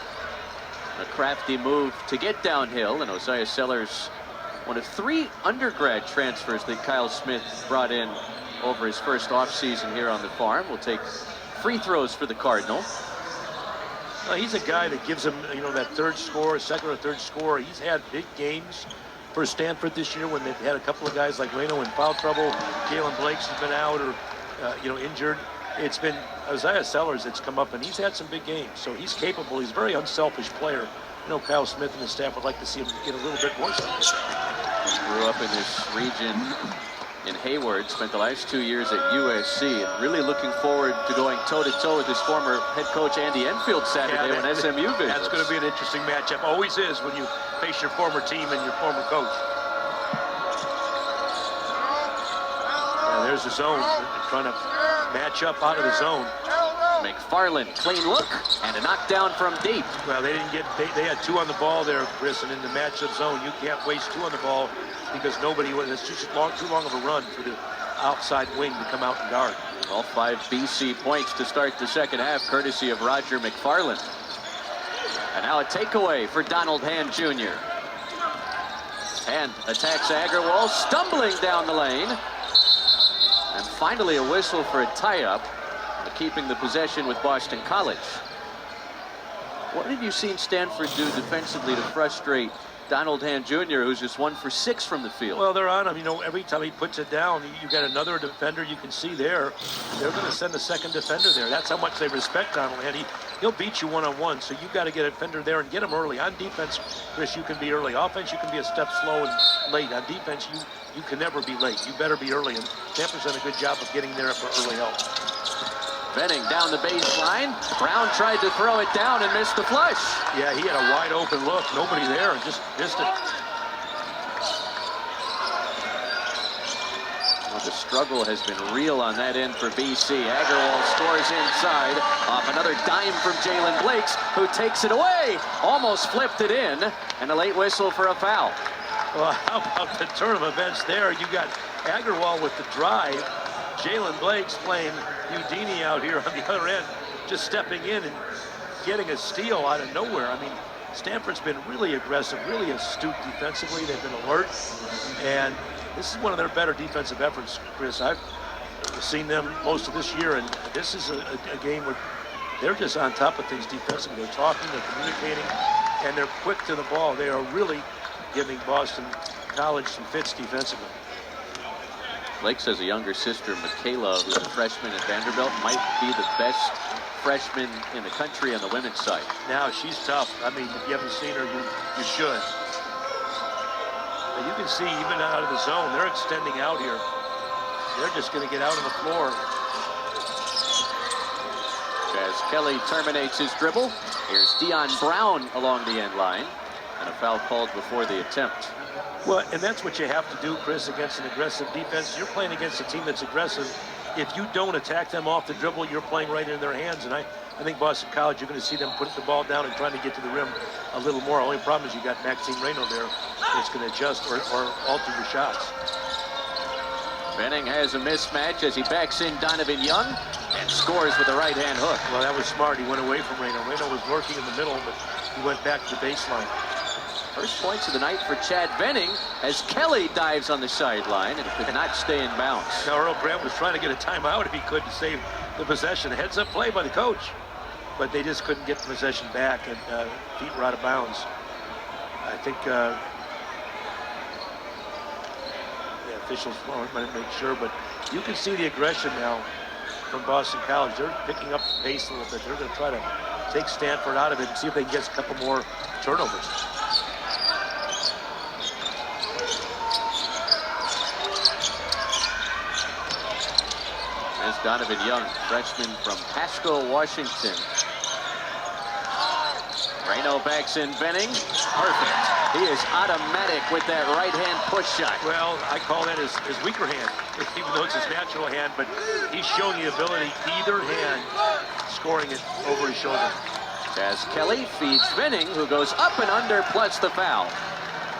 A crafty move to get downhill, and Isaiah Sellers, one of 3 undergrad transfers that Kyle Smith brought in over his first offseason here on the farm, will take free throws for the Cardinal. Well, he's a guy that gives him, you know, that third score, second or third score. He's had big games for Stanford this year when they've had a couple of guys like Reno in foul trouble. Jalen Blake's has been out or, you know, injured. It's been Isaiah Sellers that's come up, and he's had some big games. So he's capable. He's a very unselfish player. You know, Kyle Smith and his staff would like to see him get a little bit more. Grew up in this region in Hayward, spent the last 2 years at USC, and really looking forward to going toe-to-toe with his former head coach Andy Enfield Saturday when SMU visits. That's going to be an interesting matchup. Always is when you face your former team and your former coach. Yeah, there's the zone. They're trying to match up out of the zone. McFarland, clean look, and a knockdown from deep. Well, they didn't get, they had 2 on the ball there, Chris, and in the matchup zone, you can't waste 2 on the ball because nobody, it's just too long of a run for the outside wing to come out and guard. All 5 BC points to start the second half, courtesy of Roger McFarland. And now a takeaway for Donald Hand Jr. Hand attacks Agarwal, stumbling down the lane. And finally a whistle for a tie-up, keeping the possession with Boston College. What have you seen Stanford do defensively to frustrate Donald Hand Jr., who's just 1 for 6 from the field? Well, they're on him. You know, every time he puts it down, you got another defender you can see there. They're going to send a second defender there. That's how much they respect Donald Hand. He'll beat you one-on-one, so you got to get a defender there and get him early. On defense, Chris, you can be early. Offense, you can be a step slow and late. On defense, you can never be late. You better be early, and Stanford's done a good job of getting there for early help. Benning down the baseline. Brown tried to throw it down and missed the flush. Yeah, he had a wide open look. Nobody there and just missed it. Well, the struggle has been real on that end for BC. Agarwal scores inside off another dime from Jalen Blakes, who takes it away. Almost flipped it in, and a late whistle for a foul. Well, how about the turn of events there? You got Agarwal with the drive. Jalen Blake's playing Houdini out here on the other end, just stepping in and getting a steal out of nowhere. I mean, Stanford's been really aggressive, really astute defensively. They've been alert, and this is one of their better defensive efforts, Chris. I've seen them most of this year, and this is a game where they're just on top of things defensively. They're talking, they're communicating, and they're quick to the ball. They are really giving Boston College some fits defensively. Blake says a younger sister, Michaela, who's a freshman at Vanderbilt, might be the best freshman in the country on the women's side. Now, she's tough. I mean, if you haven't seen her, you should. And you can see, even out of the zone, they're extending out here. They're just going to get out on the floor. As Kelly terminates his dribble, here's Dion Brown along the end line, and a foul called before the attempt. Well, and that's what you have to do, Chris, against an aggressive defense. You're playing against a team that's aggressive. If you don't attack them off the dribble, you're playing right in their hands. And I think Boston College, you're going to see them putting the ball down and trying to get to the rim a little more. Only problem is you got Maxime Reno there that's going to adjust or alter your shots. Benning has a mismatch as he backs in Donovan Young and scores with a right-hand hook. Well, that was smart. He went away from Reno. Reno was working in the middle, but he went back to the baseline. First points of the night for Chad Benning as Kelly dives on the sideline and could not stay in bounds. Now, Earl Grant was trying to get a timeout if he could to save the possession. Heads-up play by the coach, but they just couldn't get the possession back, and feet were out of bounds. I think the officials want to make sure, but you can see the aggression now from Boston College. They're picking up the pace a little bit. They're going to try to take Stanford out of it and see if they can get a couple more turnovers. There's Donovan Young, freshman from Pasco, Washington. Reno backs in Benning. Perfect. He is automatic with that right-hand push shot. Well, I call that his weaker hand, even though it's his natural hand, but he's showing the ability, either hand, scoring it over his shoulder. As Kelly feeds Benning, who goes up and under plus the foul.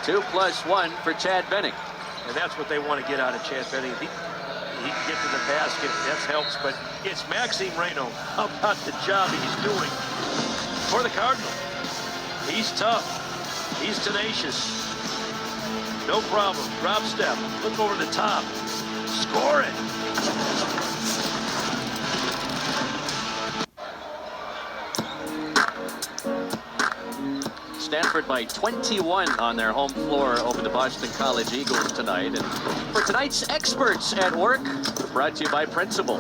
2+1 for Chad Benning. And that's what they want to get out of Chad Benning. He can get to the basket, that helps, but it's Maxime Reno. How about the job he's doing for the Cardinals? He's tough. He's tenacious. No problem. Drop step. Look over the top. Score it. Stanford by 21 on their home floor over the Boston College Eagles tonight. And for tonight's experts at work, brought to you by Principal.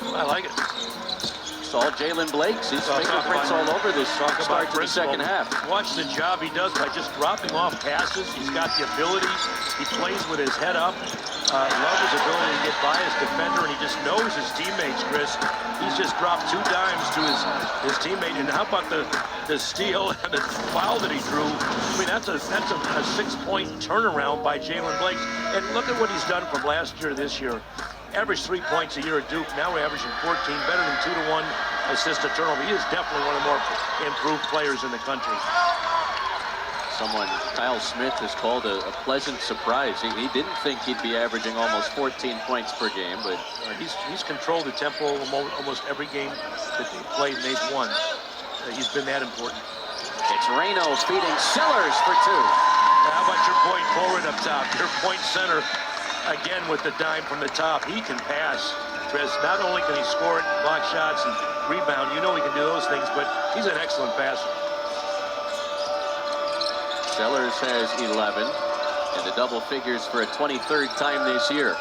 I like it. Saw Jalen Blake's. His fingerprints all over this start to the second half. Watch the job he does by just dropping off passes. He's got the ability. He plays with his head up. Love his ability to get by his defender, and he just knows his teammates, Chris. He's just dropped 2 dimes to his teammate. And how about the steal and the foul that he drew? I mean, that's a 6-point turnaround by Jalen Blake. And look at what he's done from last year to this year. Averaged 3 points a year at Duke. Now we're averaging 14, better than 2-to-1 assist to turnover. He is definitely one of the more improved players in the country. Someone, Kyle Smith, has called a pleasant surprise. He didn't think he'd be averaging almost 14 points per game, but he's controlled the tempo almost every game that they played and they've won. He's been that important. It's Reno feeding Sellers for 2. How about your point forward up top? Your point center, again with the dime from the top. He can pass, Chris. Not only can he score it, block shots, and rebound. You know he can do those things, but he's an excellent passer. Sellers has 11 in the double figures for a 23rd time this year.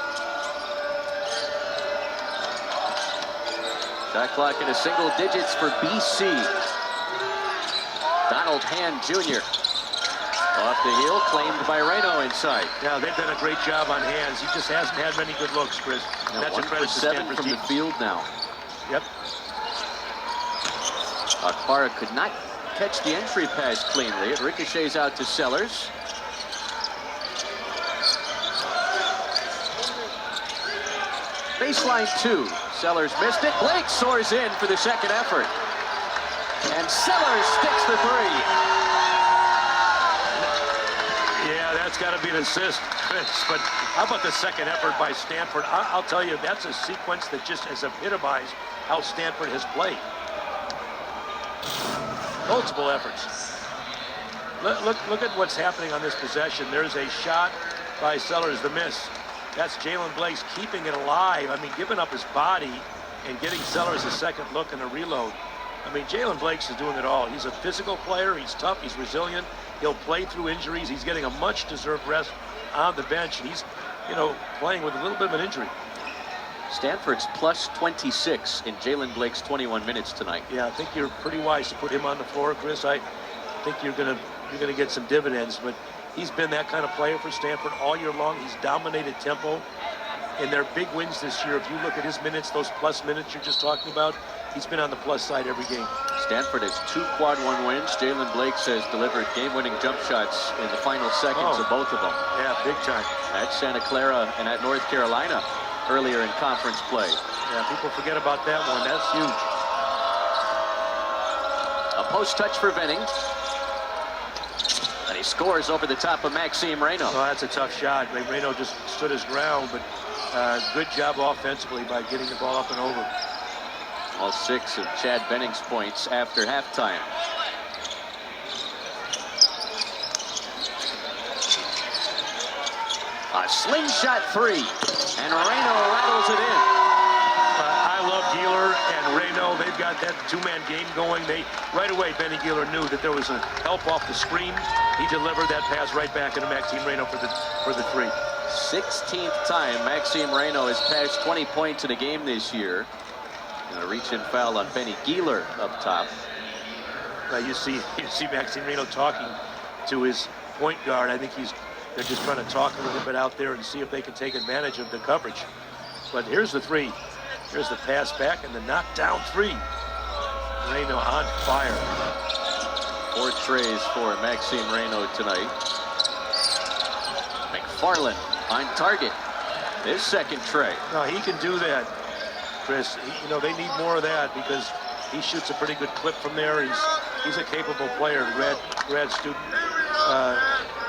Shot clock in a single digits for BC. Donald Hand Jr. Off the heel, claimed by Reno inside. Yeah, they've done a great job on Hands. He just hasn't had many good looks, Chris. And that's a credit to 7 Stanford's from the field now. Yep. Akbara could not catch the entry pass cleanly. It ricochets out to Sellers. Baseline 2. Sellers missed it. Blake soars in for the second effort. And Sellers sticks the 3. Yeah, that's got to be an assist, Chris. But how about the second effort by Stanford? I'll tell you, that's a sequence that just has epitomized how Stanford has played. Multiple efforts. Look at what's happening on this possession. There's a shot by Sellers, the miss. That's Jalen Blake's keeping it alive. I mean, giving up his body and getting Sellers a second look and a reload. I mean, Jalen Blake's is doing it all. He's a physical player. He's tough. He's resilient. He'll play through injuries. He's getting a much-deserved rest on the bench, and he's, playing with a little bit of an injury. Stanford's plus 26 in Jalen Blake's 21 minutes tonight. Yeah, I think you're pretty wise to put him on the floor, Chris. I think you're gonna get some dividends, but he's been that kind of player for Stanford all year long. He's dominated tempo in their big wins this year. If you look at his minutes, those plus minutes you're just talking about, he's been on the plus side every game. Stanford has 2 quad 1 wins. Jalen Blake has delivered game-winning jump shots in the final seconds of both of them. Yeah, big time. At Santa Clara and at North Carolina earlier in conference play. Yeah, people forget about that one. That's huge. A post touch for Venning. And he scores over the top of Maxime Reno. Oh, that's a tough shot. Reno just stood his ground, but good job offensively by getting the ball up and over. All 6 of Chad Benning's points after halftime. A slingshot 3, and Reno rattles it in. I love Geeler and Reno. They've got that 2-man game going. Right away, Benny Geeler knew that there was a help off the screen. He delivered that pass right back into Maxime Reno for the 3. 16th time Maxime Reno has passed 20 points in a game this year. And a reach-in foul on Benny Geeler up top. You see Maxime Reno talking to his point guard. I think they're just trying to talk a little bit out there and see if they can take advantage of the coverage. But here's the 3. Here's the pass back and the knockdown 3. Reno on fire. 4 trays for Maxime Reno tonight. McFarland on target. His second tray. No, he can do that, Chris. They need more of that because he shoots a pretty good clip from there. He's a capable player, grad student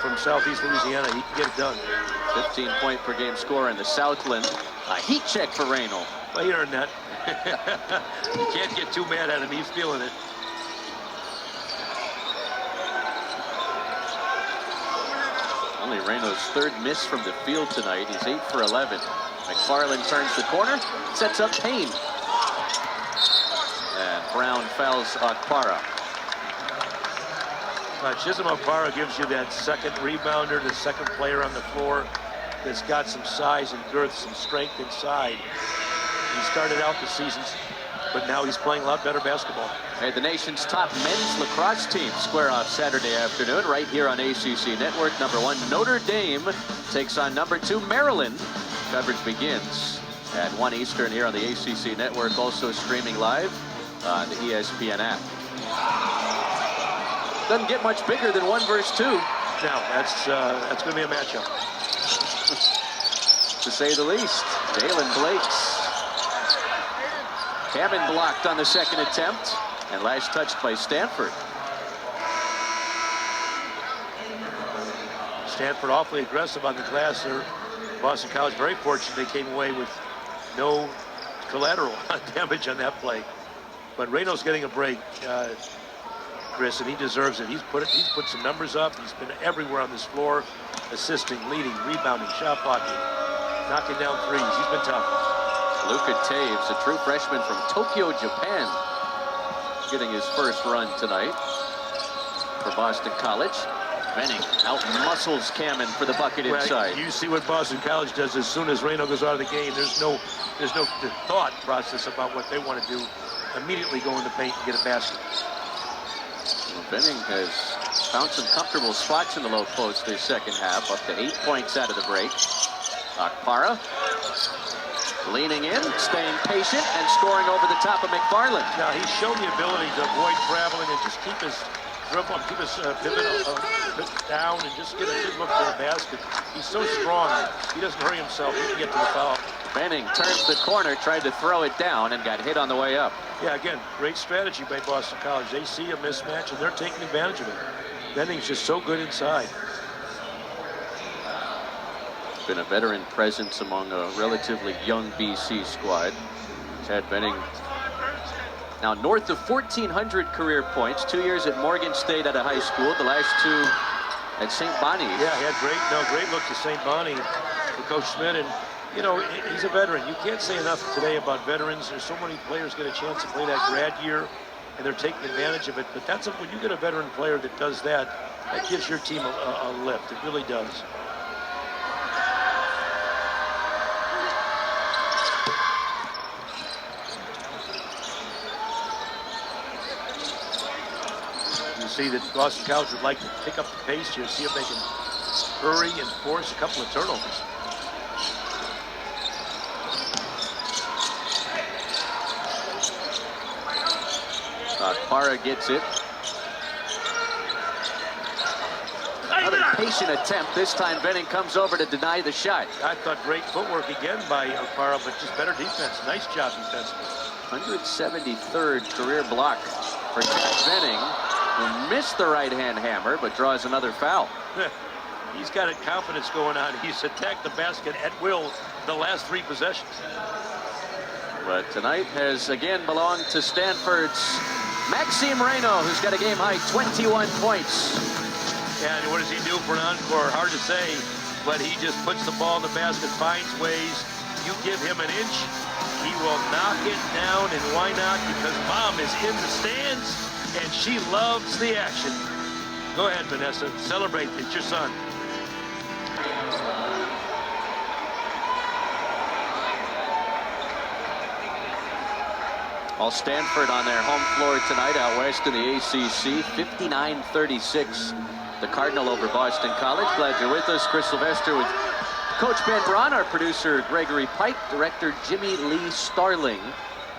from Southeast Louisiana. He can get it done. 15-point per game score in the Southland. A heat check for Reno. Well, he earned that. You can't get too mad at him. He's feeling it. Reno's third miss from the field tonight. He's 8 for 11. McFarland turns the corner, sets up Payne. And Brown fouls Akpara. Chisholm Akpara gives you that second rebounder, the second player on the floor that's got some size and girth, some strength inside. He started out the season, but now he's playing a lot better basketball. Hey, the nation's top men's lacrosse team square off Saturday afternoon right here on ACC Network. Number 1 Notre Dame takes on number 2 Maryland. Coverage begins at 1 Eastern here on the ACC Network, also streaming live on the ESPN app. Doesn't get much bigger than 1 versus 2. No, that's going to be a matchup. To say the least. Dalen Blakes. Hammond blocked on the second attempt, and last touched by Stanford. Stanford awfully aggressive on the glass there. Boston College very fortunate they came away with no collateral damage on that play. But Reno's getting a break, Chris, and he deserves it. He's put some numbers up. He's been everywhere on this floor, assisting, leading, rebounding, shot blocking, knocking down threes. He's been tough. Luka Taves, a true freshman from Tokyo, Japan, getting his first run tonight for Boston College. Venning out-muscles Cameron for the bucket inside. You see what Boston College does as soon as Reno goes out of the game. There's no thought process about what they want to do. Immediately go in the paint and get a basket. Well, Venning has found some comfortable spots in the low post this second half, up to 8 points out of the break. Akpara leaning in, staying patient, and scoring over the top of McFarland. Now, he's shown the ability to avoid traveling and just keep his dribble, keep his pivot down and just get a good look for the basket. He's so strong. He doesn't hurry himself. He can get to the foul. Venning turns the corner, tried to throw it down, and got hit on the way up. Yeah, again, great strategy by Boston College. They see a mismatch, and they're taking advantage of it. Venning's just so good inside. Been a veteran presence among a relatively young BC squad. Chad Venning now north of 1,400 career points. 2 years at Morgan State out of high school. The last 2 at St. Bonnie. Yeah, he had great look to St. Bonnie for Coach Schmidt. And, you know, he's a veteran. You can't say enough today about veterans. There's so many players get a chance to play that grad year, and they're taking advantage of it. But that's when you get a veteran player that does that, that gives your team a lift. It really does. See that Boston College would like to pick up the pace here, see if they can hurry and force a couple of turnovers. Akpara gets it. Another patient attempt. This time Venning comes over to deny the shot. I thought great footwork again by Akpara, but just better defense. Nice job defensively. 173rd career block for Chad Venning, who missed the right-hand hammer, but draws another foul. He's got a confidence going on. He's attacked the basket at will the last 3 possessions. But tonight has again belonged to Stanford's Maxime Reno, who's got a game-high 21 points. And what does he do for an encore? Hard to say, but he just puts the ball in the basket, finds ways. You give him an inch, he will knock it down, and why not? Because Mom is in the stands, and she loves the action. Go ahead, Vanessa. Celebrate. It's your son. All Stanford on their home floor tonight out west in the ACC, 59-36. The Cardinal over Boston College. Glad you're with us. Chris Sylvester with Coach Ben Braun, our producer Gregory Pike, director Jimmy Lee Starling.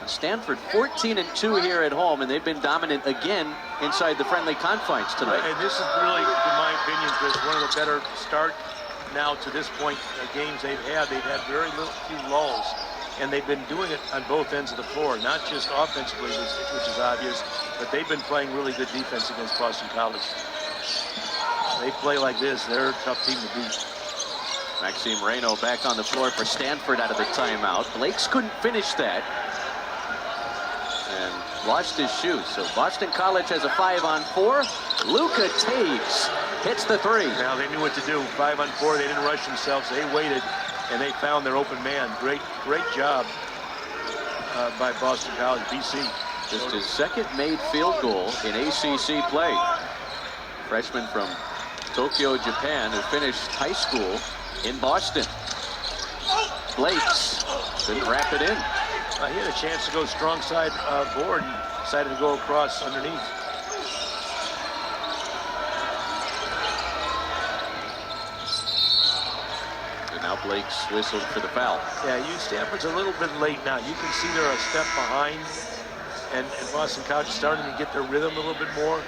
Stanford 14-2 here at home, and they've been dominant again inside the friendly confines tonight. And this is really, in my opinion, Chris, one of the better start now to this point games they've had. They've had very few lulls, and they've been doing it on both ends of the floor, not just offensively, which is obvious, but they've been playing really good defense against Boston College. They play like this, they're a tough team to beat. Maxime Reno back on the floor for Stanford out of the timeout. Blakes couldn't finish that and lost his shoes. So Boston College has a 5-on-4. Luka Taves hits the three. Now they knew what to do. 5 on 4. They didn't rush themselves. They waited, and they found their open man. Great job by Boston College. BC. Just his second made field goal in ACC play. Freshman from Tokyo, Japan, who finished high school in Boston. Blakes couldn't wrap it in. He had a chance to go strong side board and decided to go across underneath. And now Blake's whistled for the foul. Yeah, Stanford's a little bit late now. You can see they're a step behind, and Boston College is starting to get their rhythm a little bit more.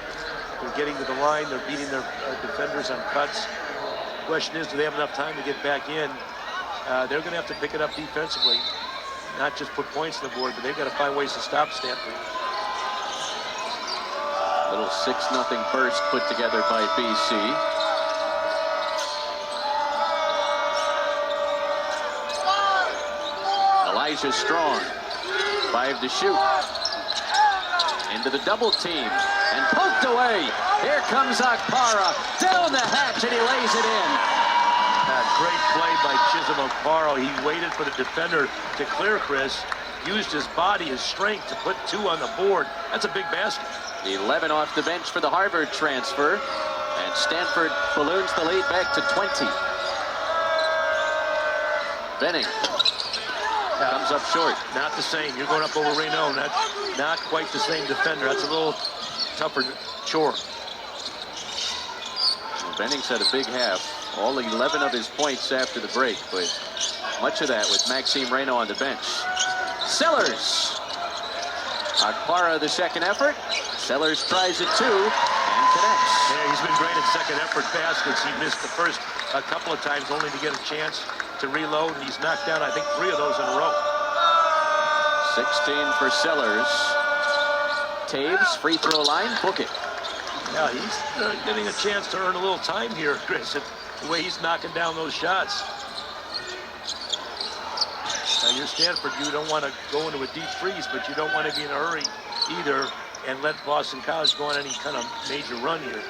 They're getting to the line. They're beating their defenders on cuts. The question is, do they have enough time to get back in? They're going to have to pick it up defensively, not just put points on the board, but they've got to find ways to stop Stanford. Little 6-0 burst put together by BC. Elijah Strong, 5 to shoot. Into the double team and poked away. Here comes Akpara down the hatch, and he lays it in. Great play by Chisholm Okpara. He waited for the defender to clear Chris, used his body, his strength to put 2 on the board. That's a big basket. 11 off the bench for the Harvard transfer, and Stanford balloons the lead back to 20. Benning comes up short. Not the same. You're going up over Reno. Not quite the same defender. That's a little tougher chore. Well, Benning's had a big half. All 11 of his points after the break, but much of that with Maxime Reno on the bench. Sellers. Akpara, the second effort. Sellers tries it too and connects. Yeah, he's been great at second effort baskets. He missed the first a couple of times only to get a chance to reload, and he's knocked down, I think, 3 of those in a row. 16 for Sellers. Taves, free throw line, book it. Yeah, he's getting a chance to earn a little time here, Chris, the way he's knocking down those shots. Now, you're Stanford. You don't want to go into a deep freeze, but you don't want to be in a hurry either and let Boston College go on any kind of major run here.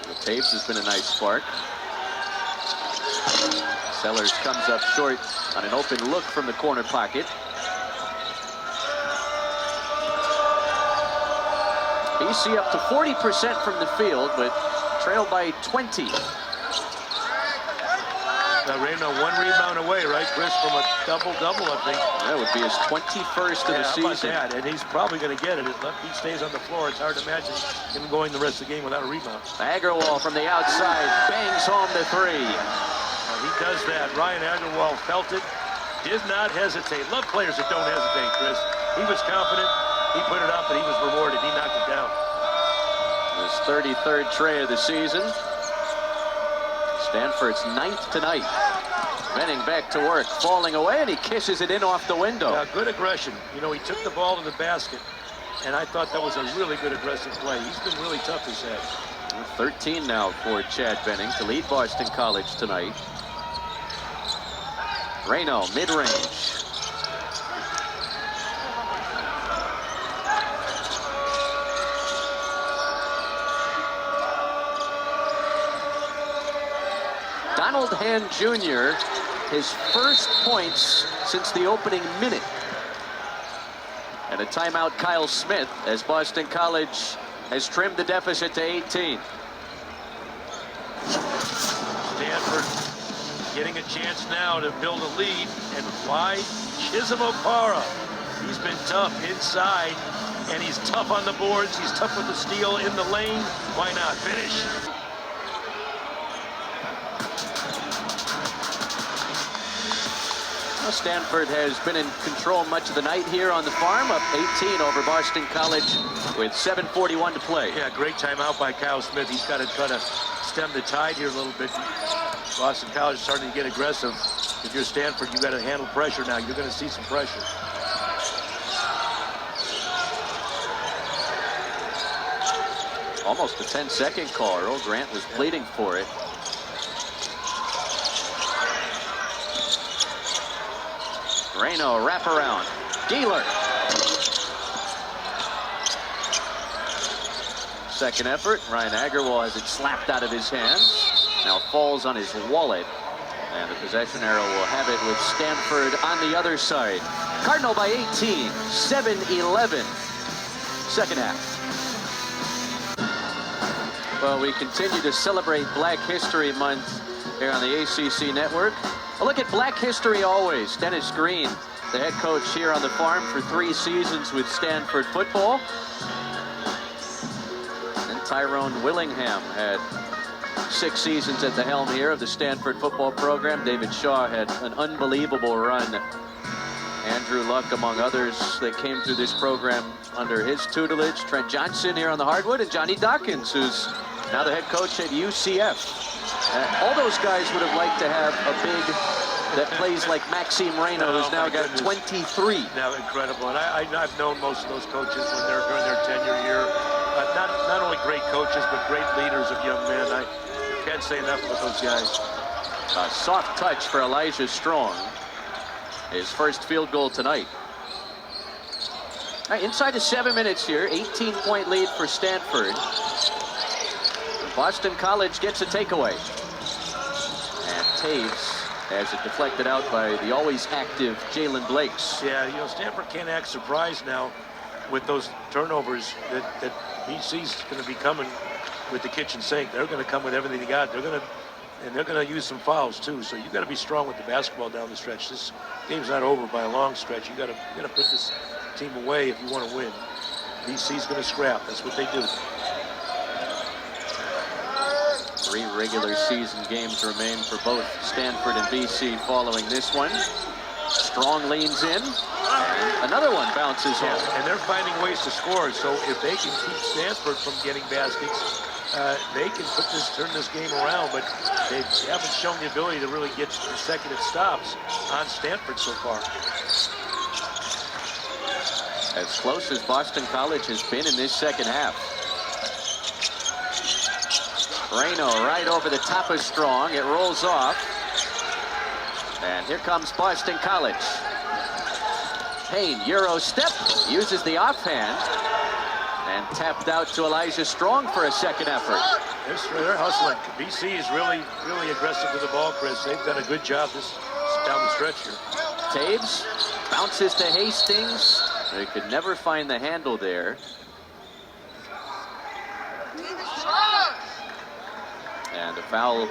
Well, Taves has been a nice spark. Sellers comes up short on an open look from the corner pocket. BC up to 40% from the field, but trailed by 20. Now, Reno 1 rebound away, right, Chris, from a double-double, I think. That would be his 21st of the season. How about that? And he's probably going to get it. If he stays on the floor, it's hard to imagine him going the rest of the game without a rebound. Agarwal from the outside bangs home the 3. Now, he does that. Ryan Agarwal felt it, did not hesitate. Love players that don't hesitate, Chris. He was confident. He put it up, and he was rewarded. He knocked it down. His 33rd tray of the season. Stanford's 9th tonight. Benning back to work, falling away, and he kisses it in off the window. Yeah, good aggression. You know, he took the ball to the basket, and I thought that was a really good aggressive play. He's been really tough this half. 13 now for Chad Benning to lead Boston College tonight. Reno, mid-range. Donald Hand Jr., his first points since the opening minute. And a timeout, Kyle Smith, as Boston College has trimmed the deficit to 18. Stanford getting a chance now to build a lead. And why? Chisholm Okpara. He's been tough inside, and he's tough on the boards. He's tough with the steal in the lane. Why not finish? Stanford has been in control much of the night here on the farm, up 18 over Boston College with 7:41 to play. Yeah, great timeout by Kyle Smith. He's got to try to stem the tide here a little bit. Boston College is starting to get aggressive. If you're Stanford, you've got to handle pressure now. You're going to see some pressure. Almost a 10-second call. Earl Grant was pleading for it. Reno wraparound. Dealer. Second effort, Ryan Agarwal has it slapped out of his hands. Now falls on his wallet. And the possession arrow will have it with Stanford on the other side. Cardinal by 18, 7-11. Second half. Well, we continue to celebrate Black History Month here on the ACC Network. A look at Black History always. Dennis Green, the head coach here on the farm for 3 seasons with Stanford football. And Tyrone Willingham had 6 seasons at the helm here of the Stanford football program. David Shaw had an unbelievable run. Andrew Luck, among others, that came through this program under his tutelage. Trent Johnson here on the hardwood, and Johnny Dawkins, who's now the head coach at UCF. All those guys would have liked to have a big that plays like Maxime Reynaud, who's now got 23. Now incredible, and I've known most of those coaches when they're during their tenure here. Not only great coaches, but great leaders of young men. I can't say enough about those guys. A soft touch for Elijah Strong. His first field goal tonight. All right, inside of 7 minutes here, 18-point lead for Stanford. Boston College gets a takeaway. And Taves has it deflected out by the always active Jalen Blakes. Yeah, you know, Stanford can't act surprised now with those turnovers that BC's going to be coming with the kitchen sink. They're going to come with everything they got. They're going to use some fouls too. So you got to be strong with the basketball down the stretch. This game's not over by a long stretch. You got to put this team away if you want to win. BC's going to scrap. That's what they do. 3 regular season games remain for both Stanford and BC following this one. Strong leans in. And another one bounces home. And they're finding ways to score. So if they can keep Stanford from getting baskets, they can turn this game around. But they haven't shown the ability to really get consecutive stops on Stanford so far. As close as Boston College has been in this second half. Reynaud right over the top of Strong. It rolls off. And here comes Boston College. Payne, Euro step, uses the offhand. And tapped out to Elijah Strong for a second effort. They're hustling. BC is really, really aggressive to the ball, Chris. They've done a good job this down the stretch here. Taves bounces to Hastings. They could never find the handle there. And a foul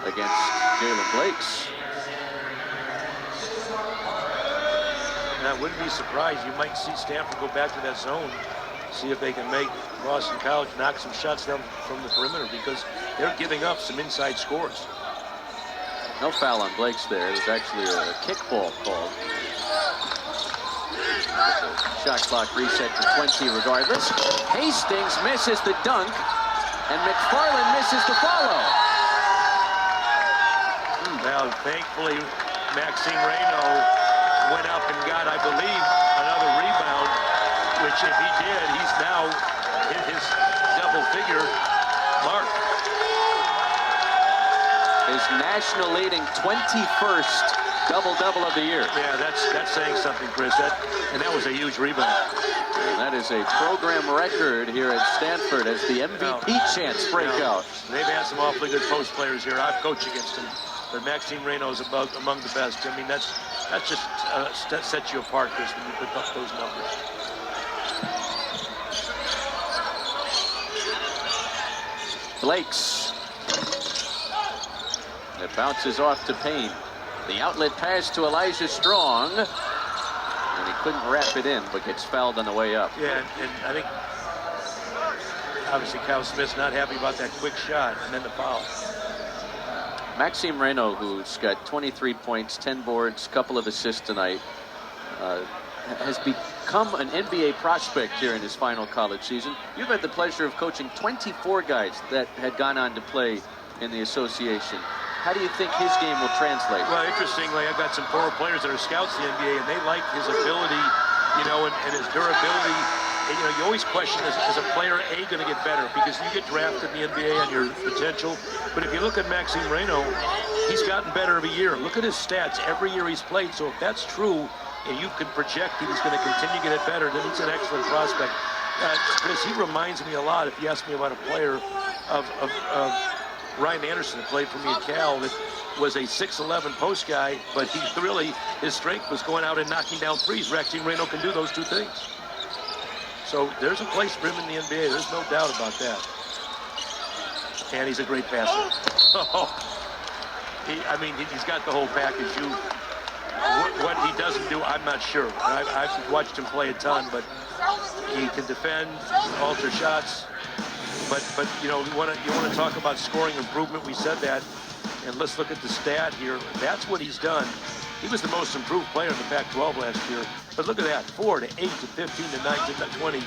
against Jalen Blakes. And I wouldn't be surprised. You might see Stanford go back to that zone, see if they can make Boston College knock some shots down from the perimeter, because they're giving up some inside scores. No foul on Blakes there. There's actually a kickball called. Shot clock reset to 20 regardless. Hastings misses the dunk. And McFarland misses the follow. Now, thankfully, Maxime Reynaud went up and got, I believe, another rebound, which if he did, he's now hit his double-figure mark. His national leading 21st double-double of the year. Yeah, that's saying something, Chris. And that was a huge rebound. And that is a program record here at Stanford as the MVP chants break out. They've had some awfully good post players here. I've coached against them, but Maxime Reynaud is among the best. I mean, that's just that sets you apart, Chris, when you put up those numbers. Blakes. It bounces off to Payne. The outlet pass to Elijah Strong. And he couldn't wrap it in, but gets fouled on the way up. Yeah, and I think obviously Kyle Smith's not happy about that quick shot and then the foul. Maxime Reynaud, who's got 23 points, 10 boards, couple of assists tonight, has become an NBA prospect here in his final college season. You've had the pleasure of coaching 24 guys that had gone on to play in the association. How do you think his game will translate? Well, interestingly, I've got some former players that are scouts in the NBA, and they like his ability, you know, and his durability. And, you know, you always question, is a player going to get better? Because you get drafted in the NBA on your potential. But if you look at Maxime Reynaud, he's gotten better every year. Look at his stats every year he's played. So if that's true, and you can project that he's going to continue to get it better, then he's an excellent prospect. Chris, he reminds me a lot, if you ask me about a player, of Ryan Anderson, that played for me at Cal, that was a 6'11" post guy, but he really, his strength was going out and knocking down threes. Maxime Reynaud can do those two things. So there's a place for him in the NBA. There's no doubt about that. And he's a great passer. He's got the whole package. What he doesn't do, I'm not sure. I've watched him play a ton, but he can defend, alter shots. But you want to talk about scoring improvement. We said that, and let's look at the stat here. That's what he's done. He was the most improved player in the Pac-12 last year. But look at that, 4 to 8 to 15 to 19 to 20.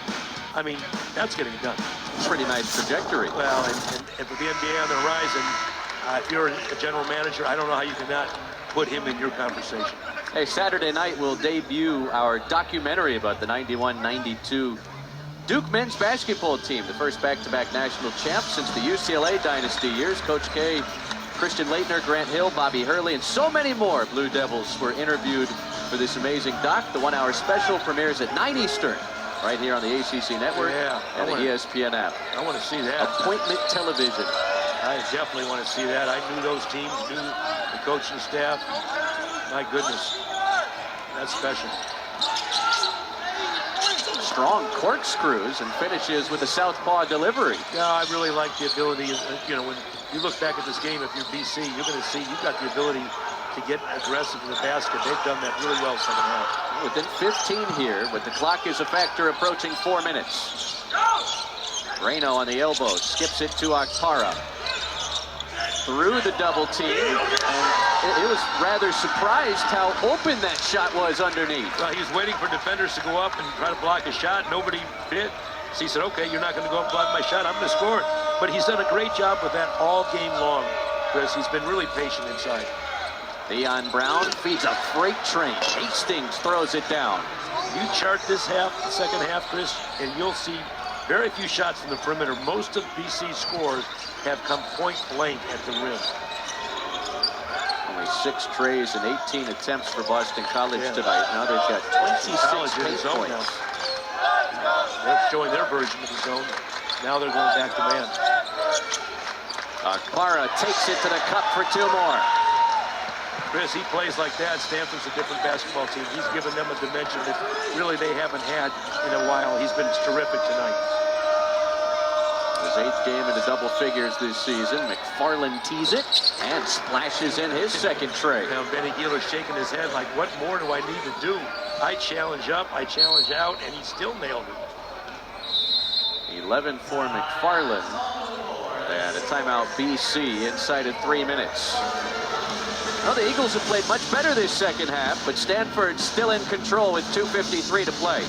I mean, that's getting it done. Pretty nice trajectory. Well, and with the NBA on the horizon, if you're a general manager, I don't know how you cannot put him in your conversation. Hey, Saturday night we'll debut our documentary about the 91-92 Duke men's basketball team, the first back-to-back national champs since the UCLA dynasty years. Coach K, Christian Laettner, Grant Hill, Bobby Hurley, and so many more Blue Devils were interviewed for this amazing doc. The 1-hour special premieres at 9 Eastern, right here on the ACC Network and the ESPN app. I want to see that. Appointment television. I definitely want to see that. I knew those teams, knew the coaching staff. My goodness, that's special. Strong corkscrews and finishes with a southpaw delivery. Yeah, I really like the ability, when you look back at this game, if you're BC, you're going to see you've got the ability to get aggressive in the basket. They've done that really well second half. Within 15 here, but the clock is a factor approaching 4 minutes. Reynaud on the elbow, skips it to Okpara. Through the double team, and it was rather surprised how open that shot was underneath. Well, he was waiting for defenders to go up and try to block a shot. Nobody bid. So he said, okay, you're not going to go up and block my shot. I'm going to score it. But he's done a great job with that all game long, Chris. He's been really patient inside. Theon Brown feeds a freight train. Hastings throws it down. You chart this half, the second half, Chris, and you'll see very few shots from the perimeter. Most of BC's scores have come point blank at the rim. Only 6 trays and 18 attempts for Boston College tonight. Now they've got 26 paint points. They're showing their version of the zone. Now they're going back to man. Okpara takes it to the cup for 2 more. Chris, he plays like that. Stanford's a different basketball team. He's given them a dimension that really they haven't had in a while. He's been terrific tonight. His 8th game in the double figures this season. McFarland tees it and splashes in his second tray. Now Benny Healer's shaking his head like, what more do I need to do? I challenge up, I challenge out, and he still nailed it. 11 for McFarland. And a timeout BC inside of 3 minutes. Well, the Eagles have played much better this second half, but Stanford's still in control with 2:53 to play.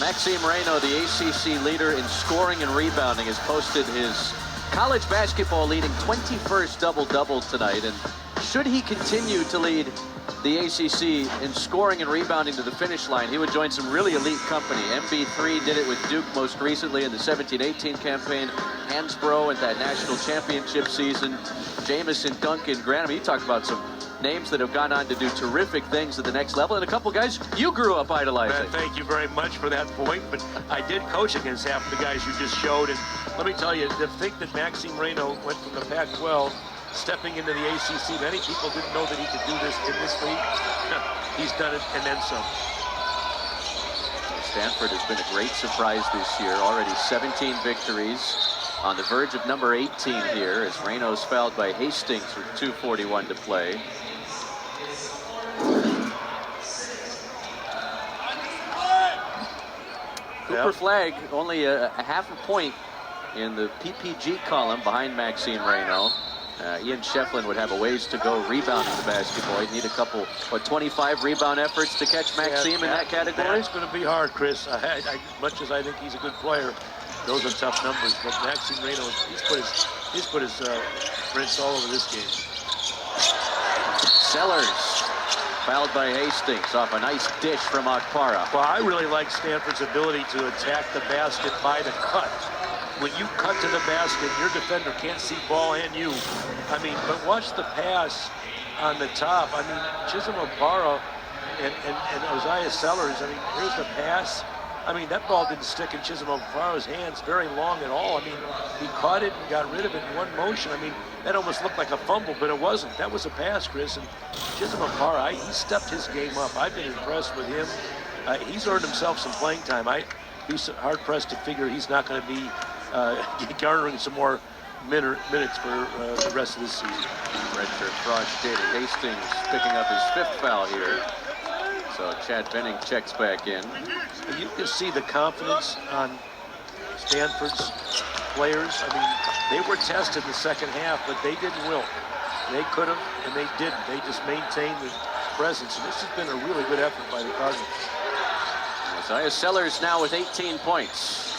Maxime Reynaud, the ACC leader in scoring and rebounding, has posted his college basketball leading 21st double-double tonight. And should he continue to lead the ACC in scoring and rebounding to the finish line, he would join some really elite company. MB3 did it with Duke most recently in the 17-18 campaign. Hansbrough at that national championship season. Jamison, Duncan, Graham. You talk about some names that have gone on to do terrific things at the next level, and a couple guys you grew up idolizing. Thank you very much for that point, but I did coach against half of the guys you just showed, and let me tell you, to think that Maxime Reynaud went from the Pac-12 stepping into the ACC, many people didn't know that he could do this in this league. He's done it and then some. Stanford has been a great surprise this year. Already 17 victories. On the verge of number 18 here as Reynaud's fouled by Hastings with 2:41 to play. Cooper Flagg only a half a point in the PPG column behind Maxime Reynaud. Ian Shefflin would have a ways to go rebounding the basketball. He'd need a couple, 25 rebound efforts to catch Maxime in that category? That's going to be hard, Chris. As much as I think he's a good player, those are tough numbers. But Maxime Reynaud, he's put his prints all over this game. Sellers fouled by Hastings off a nice dish from Okpara. Well, I really like Stanford's ability to attack the basket by the cut. When you cut to the basket, your defender can't see ball and you. I mean, but watch the pass on the top. I mean, Chisholm Okpara And Isaiah Sellers, I mean, here's the pass. I mean, that ball didn't stick in Chisholm Alfaro's hands very long at all. I mean, he caught it and got rid of it in one motion. I mean, that almost looked like a fumble, but it wasn't. That was a pass, Chris. And Chisholm Alfaro, he stepped his game up. I've been impressed with him. He's earned himself some playing time. I'd be hard-pressed to figure he's not going to be garnering some more minutes for the rest of this season. Redshirt Frosh Jaden Hastings picking up his 5th foul here. So Chad Benning checks back in. You can see the confidence on Stanford's players. I mean, they were tested in the second half, but they didn't wilt. They could have, and they didn't. They just maintained the presence. And this has been a really good effort by the Cardinals. Isaiah Sellers now with 18 points.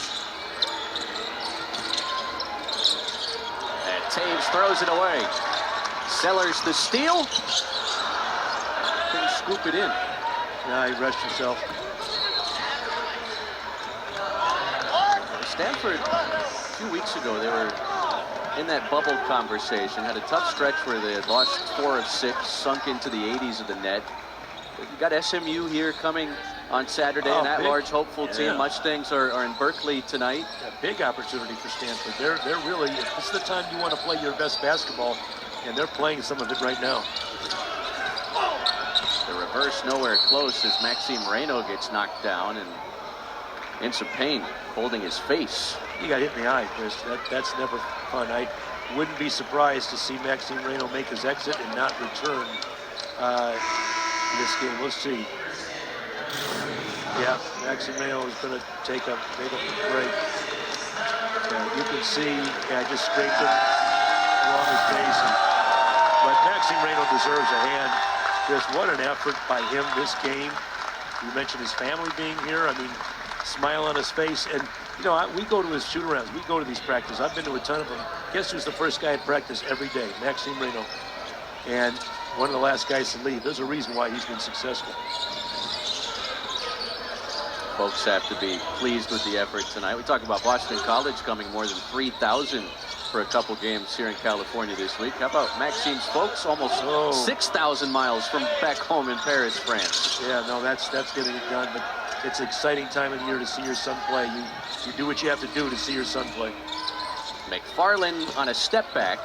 And Taves throws it away. Sellers the steal. Couldn't scoop it in. Now he rushed himself. Stanford, a few weeks ago, they were in that bubble conversation, had a tough stretch where they had lost 4 of 6, sunk into the 80s of the net. But you got SMU here coming on Saturday, and that large hopeful team. Mustangs are in Berkeley tonight. A big opportunity for Stanford. They're really, this is the time you want to play your best basketball, and they're playing some of it right now. The reverse nowhere close as Maxime Reynaud gets knocked down and in some pain, holding his face. He got hit in the eye, Chris. That's never fun. I wouldn't be surprised to see Maxime Reynaud make his exit and not return this game. We'll see. Yeah, Maxime Reynaud is going to take up the break. You can see, I just scraped him along his face. But Maxime Reynaud deserves a hand. Chris, what an effort by him this game. You mentioned his family being here. I mean, smile on his face. And, you know, we go to his shoot-arounds. We go to these practices. I've been to a ton of them. Guess who's the first guy at practice every day? Maxime Reynaud. And one of the last guys to leave. There's a reason why he's been successful. Folks have to be pleased with the effort tonight. We talk about Boston College coming more than 3,000 for a couple games here in California this week. How about Maxime's folks? Almost 6,000 miles from back home in Paris, France. Yeah, no, that's getting it done. But it's an exciting time of the year to see your son play. You do what you have to do to see your son play. McFarland on a step back.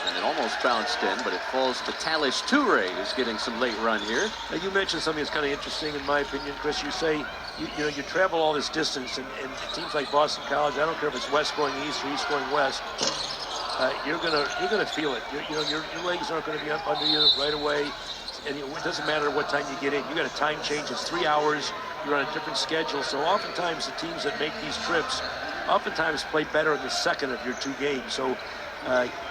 And it almost bounced in, but it falls to Talis Toure, who's getting some late run here. Now, you mentioned something that's kind of interesting, in my opinion, Chris. You say, you travel all this distance, and teams like Boston College, I don't care if it's west going east or east going west, you're gonna feel it. Your legs aren't going to be up under you right away, and it doesn't matter what time you get in. You got a time change. It's 3 hours. You're on a different schedule. So oftentimes the teams that make these trips, oftentimes play better in the second of your 2 games. So.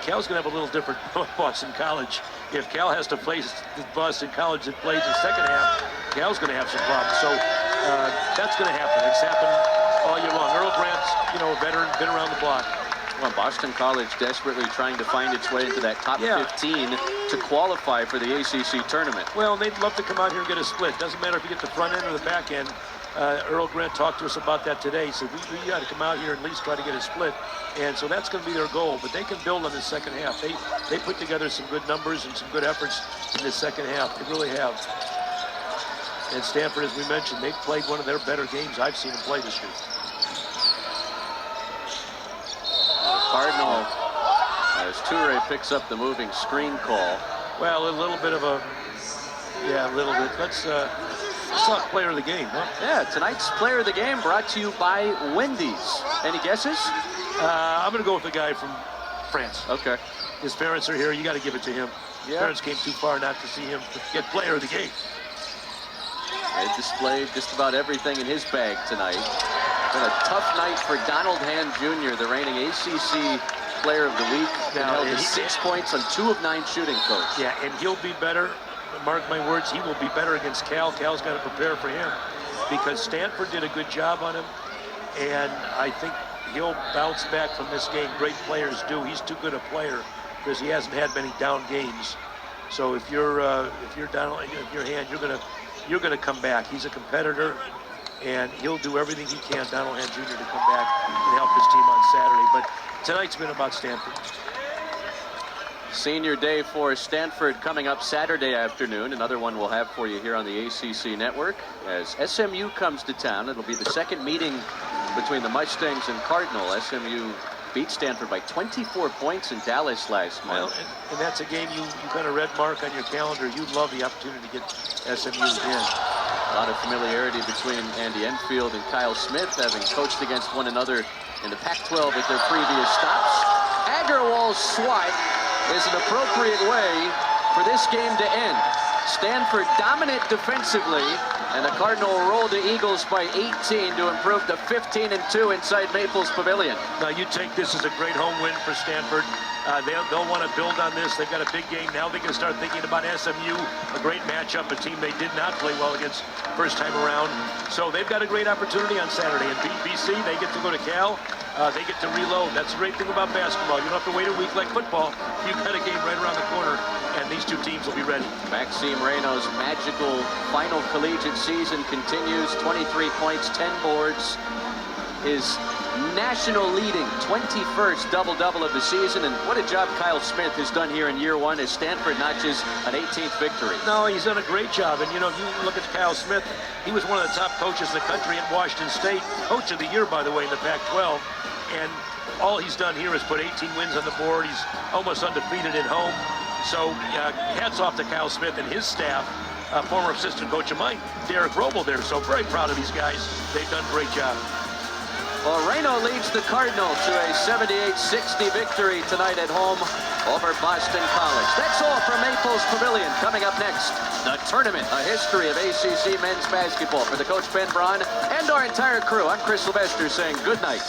Cal's going to have a little different Boston College. If Cal has to face the Boston College that plays the second half, Cal's going to have some problems. So that's going to happen. It's happened all year long. Earl Grant's, a veteran, been around the block. Well, Boston College desperately trying to find its way into that top 15 to qualify for the ACC tournament. Well, they'd love to come out here and get a split. Doesn't matter if you get the front end or the back end. Earl Grant talked to us about that today. He said, we got to come out here and at least try to get a split. And so that's going to be their goal. But they can build on the second half. They put together some good numbers and some good efforts in the second half. They really have. And Stanford, as we mentioned, they've played one of their better games I've seen them play this year. Cardinal, as Toure picks up the moving screen call. Well, a little bit of a, a little bit. Let's talk player of the game, huh? Yeah, tonight's player of the game brought to you by Wendy's. Any guesses? I'm going to go with the guy from France. Okay. His parents are here. You got to give it to him. His parents came too far not to see him get player of the game. He displayed just about everything in his bag tonight. Been a tough night for Donald Hand Jr., the reigning ACC Player of the Week. Held to 6 points on 2 of 9 shooting, Coach. Yeah, and he'll be better. Mark my words, he will be better against Cal. Cal's got to prepare for him because Stanford did a good job on him, and I think he'll bounce back from this game. Great players do. He's too good a player because he hasn't had many down games. So if you're down, if you're Hand, you're gonna come back. He's a competitor, and he'll do everything he can, Donald Hand Jr., to come back and help his team on Saturday. But tonight's been about Stanford. Senior day for Stanford coming up Saturday afternoon. Another one we'll have for you here on the ACC network as SMU comes to town. It'll be the second meeting between the Mustangs and Cardinal. SMU beat Stanford by 24 points in Dallas last month. Well, and that's a game you got a red mark on your calendar. You'd love the opportunity to get SMU again. A lot of familiarity between Andy Enfield and Kyle Smith, having coached against one another in the Pac-12 at their previous stops. Agarwal's swipe is an appropriate way for this game to end. Stanford dominant defensively, and the Cardinal roll the Eagles by 18 to improve to 15-2 inside Maples Pavilion. Now you take this as a great home win for Stanford. They'll want to build on this. They've got a big game now. They can start thinking about SMU, a great matchup, a team they did not play well against first time around. So they've got a great opportunity on Saturday. And BC, they get to go to Cal. They get to reload. That's the great thing about basketball. You don't have to wait a week like football. You've got a game right around the corner, and these two teams will be ready. Maxime Reynaud's magical final collegiate season continues. 23 points, 10 boards. His national leading 21st double-double of the season. And what a job Kyle Smith has done here in year one as Stanford notches an 18th victory. No, he's done a great job. And, you know, you look at Kyle Smith, he was one of the top coaches in the country at Washington State. Coach of the year, by the way, in the Pac-12. And all he's done here is put 18 wins on the board. He's almost undefeated at home. So hats off to Kyle Smith and his staff. Former assistant coach of mine, Derek Roble there. So very proud of these guys. They've done a great job. Well, Reynaud leads the Cardinal to a 78-60 victory tonight at home over Boston College. That's all from Maples Pavilion. Coming up next, the tournament, a history of ACC men's basketball. For the coach Ben Braun and our entire crew, I'm Chris Sylvester saying good night.